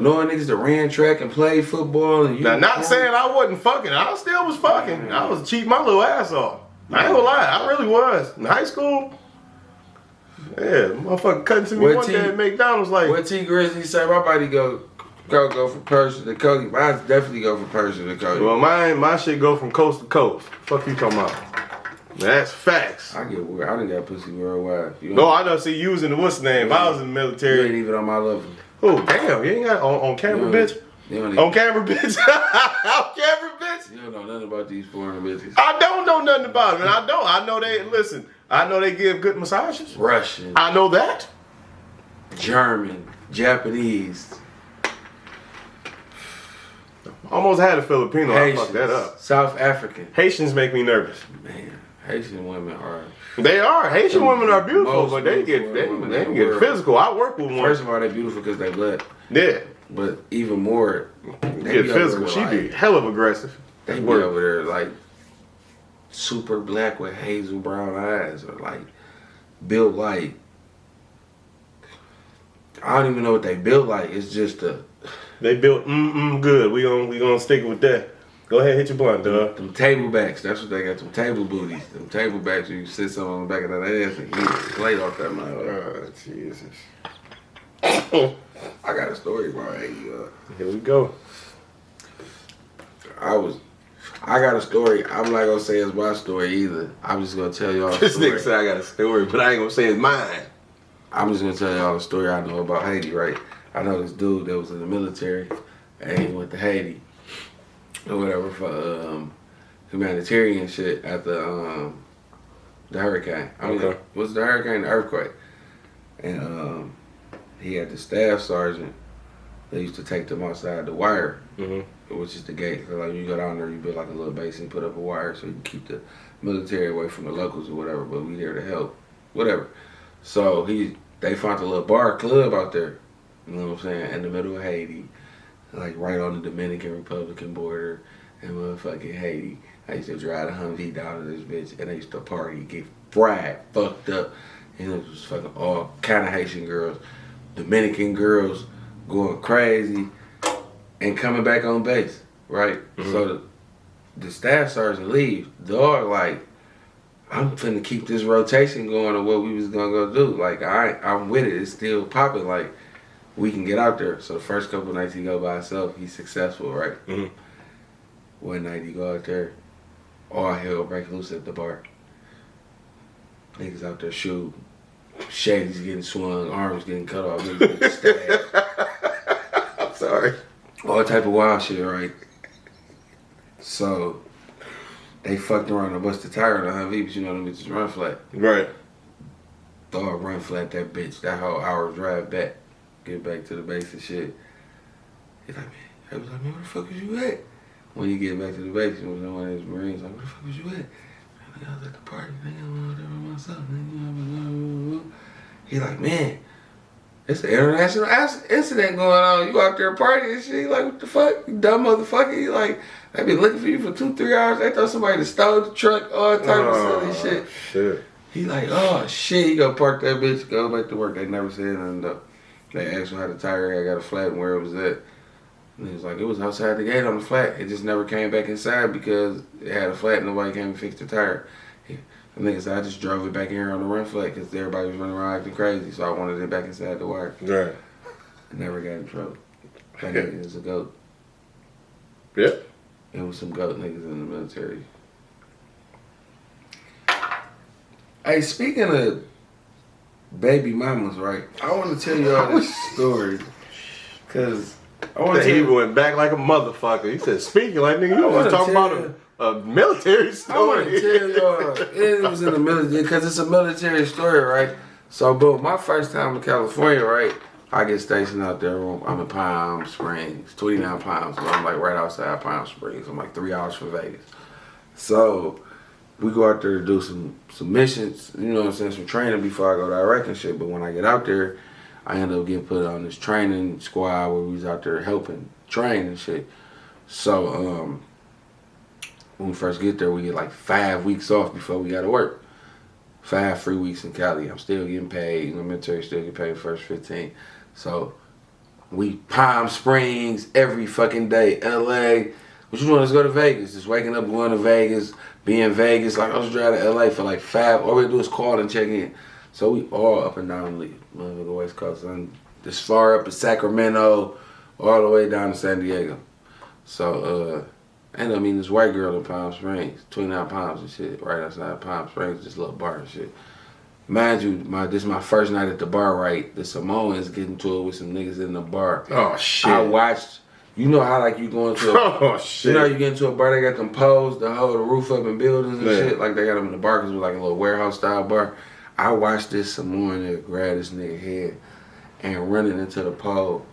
knowing niggas that ran track and played football. And you now, not saying I wasn't fucking. I still was fucking. I was cheating my little ass off. I ain't gonna lie. I really was. In high school, yeah, motherfucker cutting to me one day at McDonald's like... What T Grizzly say, my body go from Persia to Cody. Mine definitely go from Persia to Cody. Well, my shit go from coast to coast. Fuck you talking about? That's facts. I get weird. I done got pussy worldwide. No, I know. See, you was in the what's the name? I was in the military. You ain't even on my level. Oh, damn. You ain't got on camera, bitch? On camera, bitch? On camera, bitch? You don't know nothing about these foreign bitches. I don't know nothing about them. I don't. I know they, listen, I know they give good massages. Russian. I know that. German. Japanese. Almost had a Filipino. Haitians, I fucked that up. South African. Haitians make me nervous. Man, Haitian women are... They are. Haitian women are beautiful, Most but they beautiful get women they in can the get world. physical. I work with one. First of all, they're beautiful because they black. Yeah. But even more, they Get be over physical. there, She like, be hell of aggressive. They be Work. over there like super black with hazel brown eyes, or like built like, I don't even know what they built like. It's just They built good. We gonna stick with that. Go ahead, hit your blunt, dog. them table backs. That's what they got. Them table booties. Them table backs. You sit something on the back of that ass and eat a plate off that mother. Oh, Jesus. I got a story, bro. Hey, Here we go. I got a story. I'm not gonna say it's my story either. I'm just gonna tell y'all a This story. nigga said I got a story, but I ain't gonna say it's mine. I'm just gonna tell y'all a story I know about Haiti, right? I know this dude that was in the military and he went to Haiti or whatever for humanitarian shit at the hurricane. Okay. Was the hurricane the earthquake? And he had the staff sergeant that used to take them outside the wire, which is the gate. So like you go down there, you build like a little base and put up a wire so you can keep the military away from the locals or whatever. But we there to help, whatever. So they found a little bar club out there, you know what I'm saying, in the middle of Haiti, like right on the Dominican Republican border in motherfucking Haiti. I used to drive the Humvee down to this bitch and they used to party, get fried, fucked up. And it was fucking all kind of Haitian girls, Dominican girls going crazy and coming back on base, right? So the staff sergeant leaves. Dog like, I'm finna keep this rotation going of what we was gonna go do. Like I'm with it. It's still popping. Like we can get out there. So the first couple of nights he go by himself. He's successful, right? One night he go out there, all hell break loose at the bar. Niggas out there shooting. Shady's getting swung, arms getting cut off, niggas getting stabbed. I'm sorry. All type of wild shit, right? So they fucked around and busted the tire on the Humvee, but you know them bitches run flat. Right. Dog run flat that bitch. That whole hour drive back, get back to the base and shit. He's like, man, I was like, man, where the fuck was you at? When you get back to the base, you was one of his Marines like, where the fuck was you at? I was at the party, nigga, I was there by myself, nigga. He like, man, it's an international incident going on. You out there partying and shit. He like, what the fuck? You dumb motherfucker. He like, they been looking for you for 2-3 hours. They thought somebody stole the truck, all type of silly shit. He like, oh shit. He go park that bitch, go back to work. They never said nothing though. They asked him how the tire had got a flat and where it was at. And he was like, it was outside the gate on the flat. It just never came back inside because it had a flat and nobody came and fixed the tire. The nigga said, I just drove it back in here on the run flat because everybody was running around acting crazy, so I wanted it back inside the wire. Right. I never got in trouble. That nigga was a goat. Yep. There was some goat niggas in the military. Hey, speaking of baby mamas, right? I want to tell y'all this story. Because I want to He tell you. went back like a motherfucker. He said, speaking like nigga, you wanna was talking tell about a military I want story. to tell y'all, it was in the military, because it's a military story, right? So, boom, my first time in California, right? I get stationed out there. I'm in Palm Springs, 29 Palms. So I'm like right outside Palm Springs. I'm like 3 hours from Vegas. So we go out there to do some missions, you know what I'm saying, some training before I go to Iraq and shit. But when I get out there, I end up getting put on this training squad where we was out there helping train and shit. So when we first get there, we get like 5 weeks off before we got to work. 5 free weeks in Cali. I'm still getting paid. You know, military still get paid first 15. So we Palm Springs every fucking day. LA. What you doing? Let's go to Vegas. Just waking up, going to Vegas, be in Vegas. Like I was driving to LA for like 5. All we do is call and check in. So we all up and down the West Coast. And this far up in Sacramento, all the way down to San Diego. So I ended up meeting this white girl in Palm Springs, 29 pounds and shit, right outside Palm Springs, this little bar and shit. Mind you, this is my first night at the bar, right? The Samoans getting to it with some niggas in the bar. Oh, shit. I watched, you know how like you go into a, Oh, shit. you know how you get into a bar, they got them poles to hold the roof up in buildings and Yeah. shit? Like they got them in the bar because it was like a little warehouse style bar. I watched this Samoan nigga grab this nigga head and run it into the pole.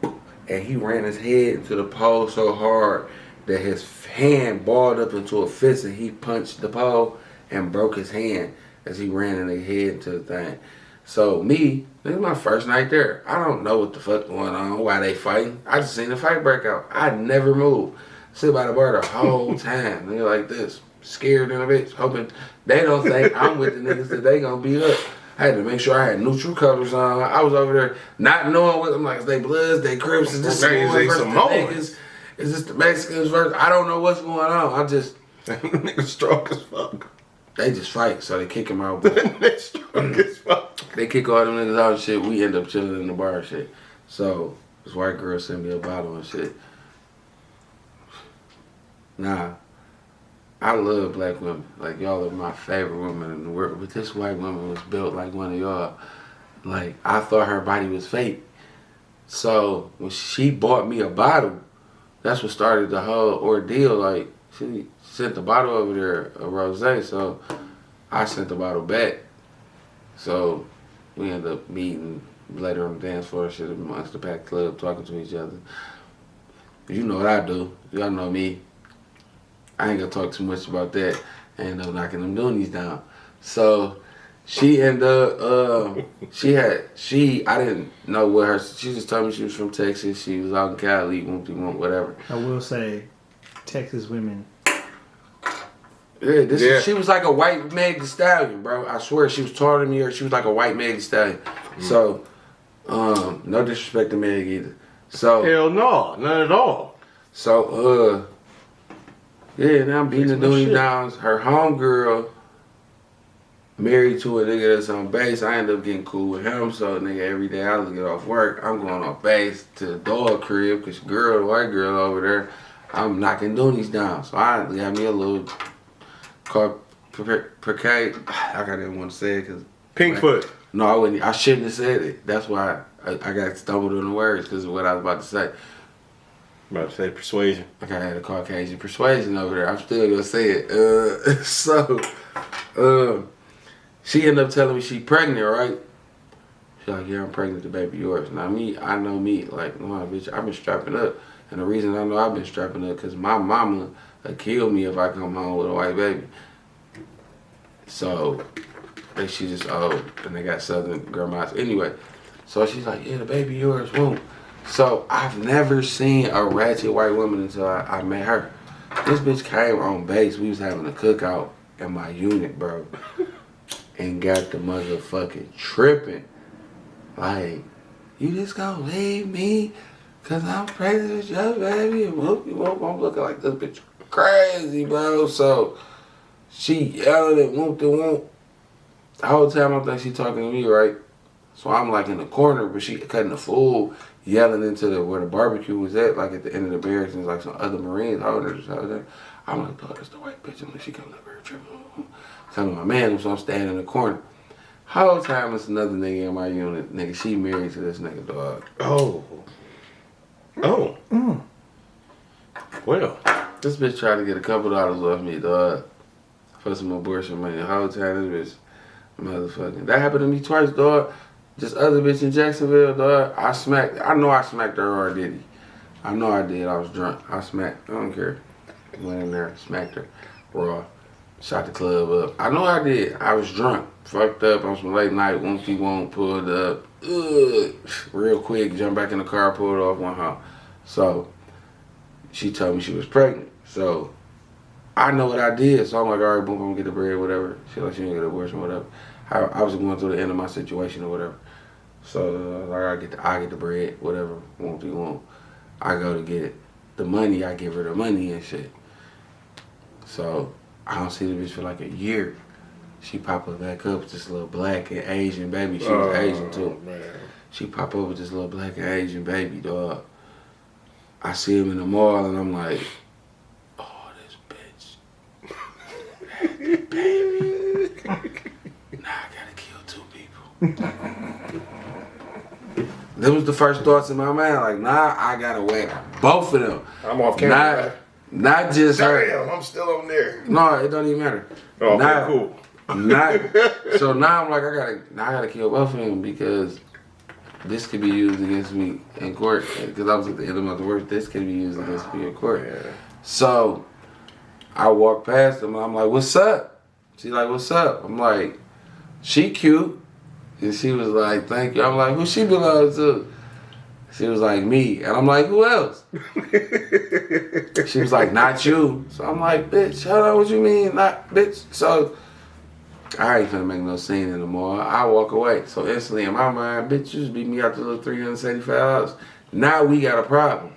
And he ran his head into the pole so hard that his hand balled up into a fist and he punched the pole and broke his hand as he ran in his head into the thing. So me, this is my first night there. I don't know what the fuck going on, why they fighting. I just seen the fight break out. I never moved. Sit by the bar the whole time. Nigga like this, scared in a bitch, hoping they don't think I'm with the niggas that they gonna beat up. I had to make sure I had neutral colors on. I was over there not knowing what I'm like. Is they Bloods, they Crips, is this Samoan versus the niggas? Is this the Mexicans versus? I don't know what's going on. I just Nigga strong as fuck. they just fight, so they kick him out. Nigga strong as fuck. They kick all them niggas out and shit. We end up chilling in the bar and shit. So this white girl sent me a bottle and shit. Nah, I love black women. Like y'all are my favorite women in the world. But this white woman was built like one of y'all. Like I thought her body was fake. So when she bought me a bottle, that's what started the whole ordeal. Like she sent the bottle over there, a rosé. So I sent the bottle back. So we ended up meeting later on the dance floor, shit amongst the packed club, talking to each other. You know what I do. Y'all know me. I ain't gonna talk too much about that. I ended up knocking them doonies down. So she ended up, I didn't know what her, she just told me she was from Texas. She was out in Cali, whatever. I will say, Texas women. Yeah, she was like a white Meg Thee Stallion, bro. I swear she was taller than me, or she was like a white Meg Thee Stallion. So, no disrespect to Meg either. So Hell no, not at all. So, yeah, now I'm beating the Fix my dude shit. down. Her homegirl married to a nigga that's on base. I end up getting cool with him. So, nigga, every day I get off work, I'm going off base to the dog crib because the white girl over there, I'm knocking doonies down. So, I got me a little car percate. I didn't want to say it because Pinkfoot. no, I wouldn't. I shouldn't have said it. That's why I got stumbled on the words because of what I was about to say. About to say persuasion. Okay, I had a Caucasian persuasion over there. I'm still gonna say it. She ended up telling me she pregnant, right? She's like, yeah, I'm pregnant. The baby yours. Now I know me. Like, no, bitch, I've been strapping up, and the reason I know I've been strapping up because my mama would kill me if I come home with a white baby. So, and she just old, and they got southern grandmas anyway. So she's like, yeah, the baby yours, won't. So I've never seen a ratchet white woman until I met her. This bitch came on base. We was having a cookout in my unit, bro. And got the motherfucking tripping. Like, you just gonna leave me? Cause I'm pregnant with your baby and whoop you whoop. I'm looking like this bitch crazy, bro. So she yelling at whoop the whoop. The whole time I think she talking to me, right? So I'm like in the corner, but she cutting the fool, yelling into where the barbecue was at, like at the end of the barracks, and like some other Marines holding her. I'm like, oh, that's the white bitch. And like, she coming up here tripping. Telling my man, so I'm standing in the corner. Whole time it's another nigga in my unit. Nigga, she married to this nigga, dog. Oh. Well, This bitch tried to get a couple dollars off me, dog. For some abortion money. The whole time this bitch motherfucking. That happened to me twice, dog. This other bitch in Jacksonville, dog. I know I smacked her or Diddy. I know I did. I was drunk. I don't care. Went in there, smacked her. Raw. Shot the club up. I know I did. I was drunk. Fucked up on some late night. Won't pulled up. Ugh. Real quick. Jumped back in the car, pulled off, went home. So, she told me she was pregnant. So, I know what I did. So, I'm like, all right, boom, I'm gonna get the bread, whatever. She like, she didn't get an abortion, whatever. I was going through the end of my situation or whatever. So, like, I get the bread, whatever. Won't. I go to get the money. I give her the money and shit. So, I don't see the bitch for like a year. She pop up back up with this little black and Asian baby. She was Asian too. Man. She pop up with this little black and Asian baby, dog. I see him in the mall and I'm like, oh, this bitch. Baby. Now I gotta kill 2 people. That was the first thoughts in my mind. Like, nah, I gotta whack both of them. I'm off camera. Not just her. Damn, I'm still on there. No, it don't even matter. Oh, okay, cool. So now I'm like, I gotta kill both of them because this could be used against me in court. Because I was at the end of my work, this could be used against me in court. Yeah. So I walk past them and I'm like, what's up? She's like, what's up? I'm like, she cute. And she was like, thank you. I'm like, who she belongs to? She was like, me. And I'm like, who else? She was like, not you. So I'm like, bitch, hold on, what you mean? Not, bitch. So I ain't finna make no scene anymore. I walk away. So instantly in my mind, bitch, you just beat me out to little $375. Now we got a problem.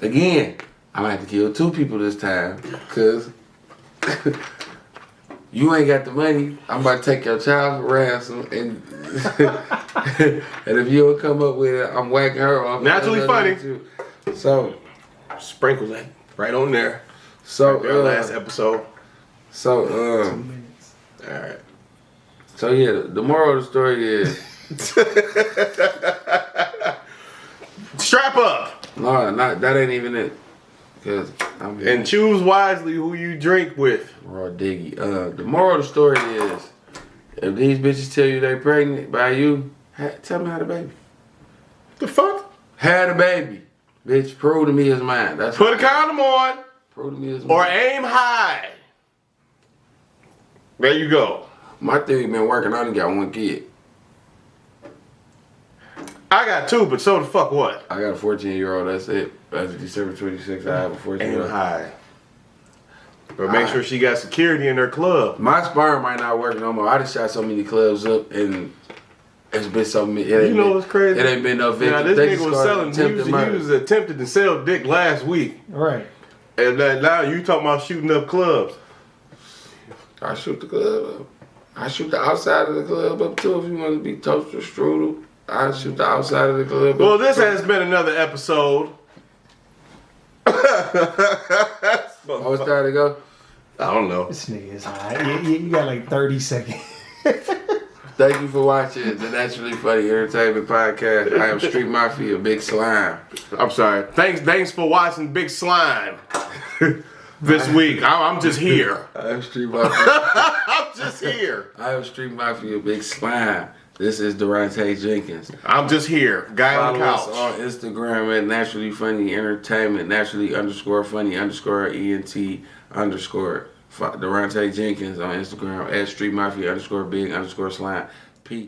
Again, I'm gonna have to kill 2 people this time. Cause you ain't got the money. I'm about to take your child for ransom, and and if you don't come up with it, I'm whacking her off. Naturally funny. So sprinkles that right on there. So right there, last episode. So 2 minutes. All right. So yeah, the moral of the story is strap up. no, not that ain't even it. Cause and choose wisely who you drink with. Raw diggy. The moral of the story is, if these bitches tell you they pregnant by you, tell me how the baby. The fuck? Had a baby, bitch. Prove to me it's mine. That's put a condom on. Prove to me it's mine. Or aim high. There you go. My theory been working. I done got 1 kid. I got 2, but so the fuck what? I got a 14-year-old. That's it. That's December 26th. I have a 14-year-old. Aim high. But make sure she got security in her club. My sperm might not work no more. I just shot so many clubs up and it's been so many. You know what's crazy? It ain't been no victim. Now this nigga was selling. He was attempted to sell dick last week. Right. And now you talking about shooting up clubs. I shoot the club up. I shoot the outside of the club up too if you want to be toaster strudel. I shoot the outside of the club up. Well, this has been another episode. Oh, it's time to go? I don't know. This nigga is high. You got like 30 seconds. Thank you for watching the Naturally Funny Entertainment Podcast. I am Street Mafia, Big Slime. I'm sorry. Thanks for watching Big Slime this week. I'm just here. I am Street Mafia. I'm just here. I am Street Mafia, Big Slime. This is Durante Jenkins. I'm just here. Guy on the couch. Follow us on Instagram at Naturally Funny Entertainment, naturally_funny_ENT_ Durante Jenkins on Instagram at Street Mafia _big_slime. Peace.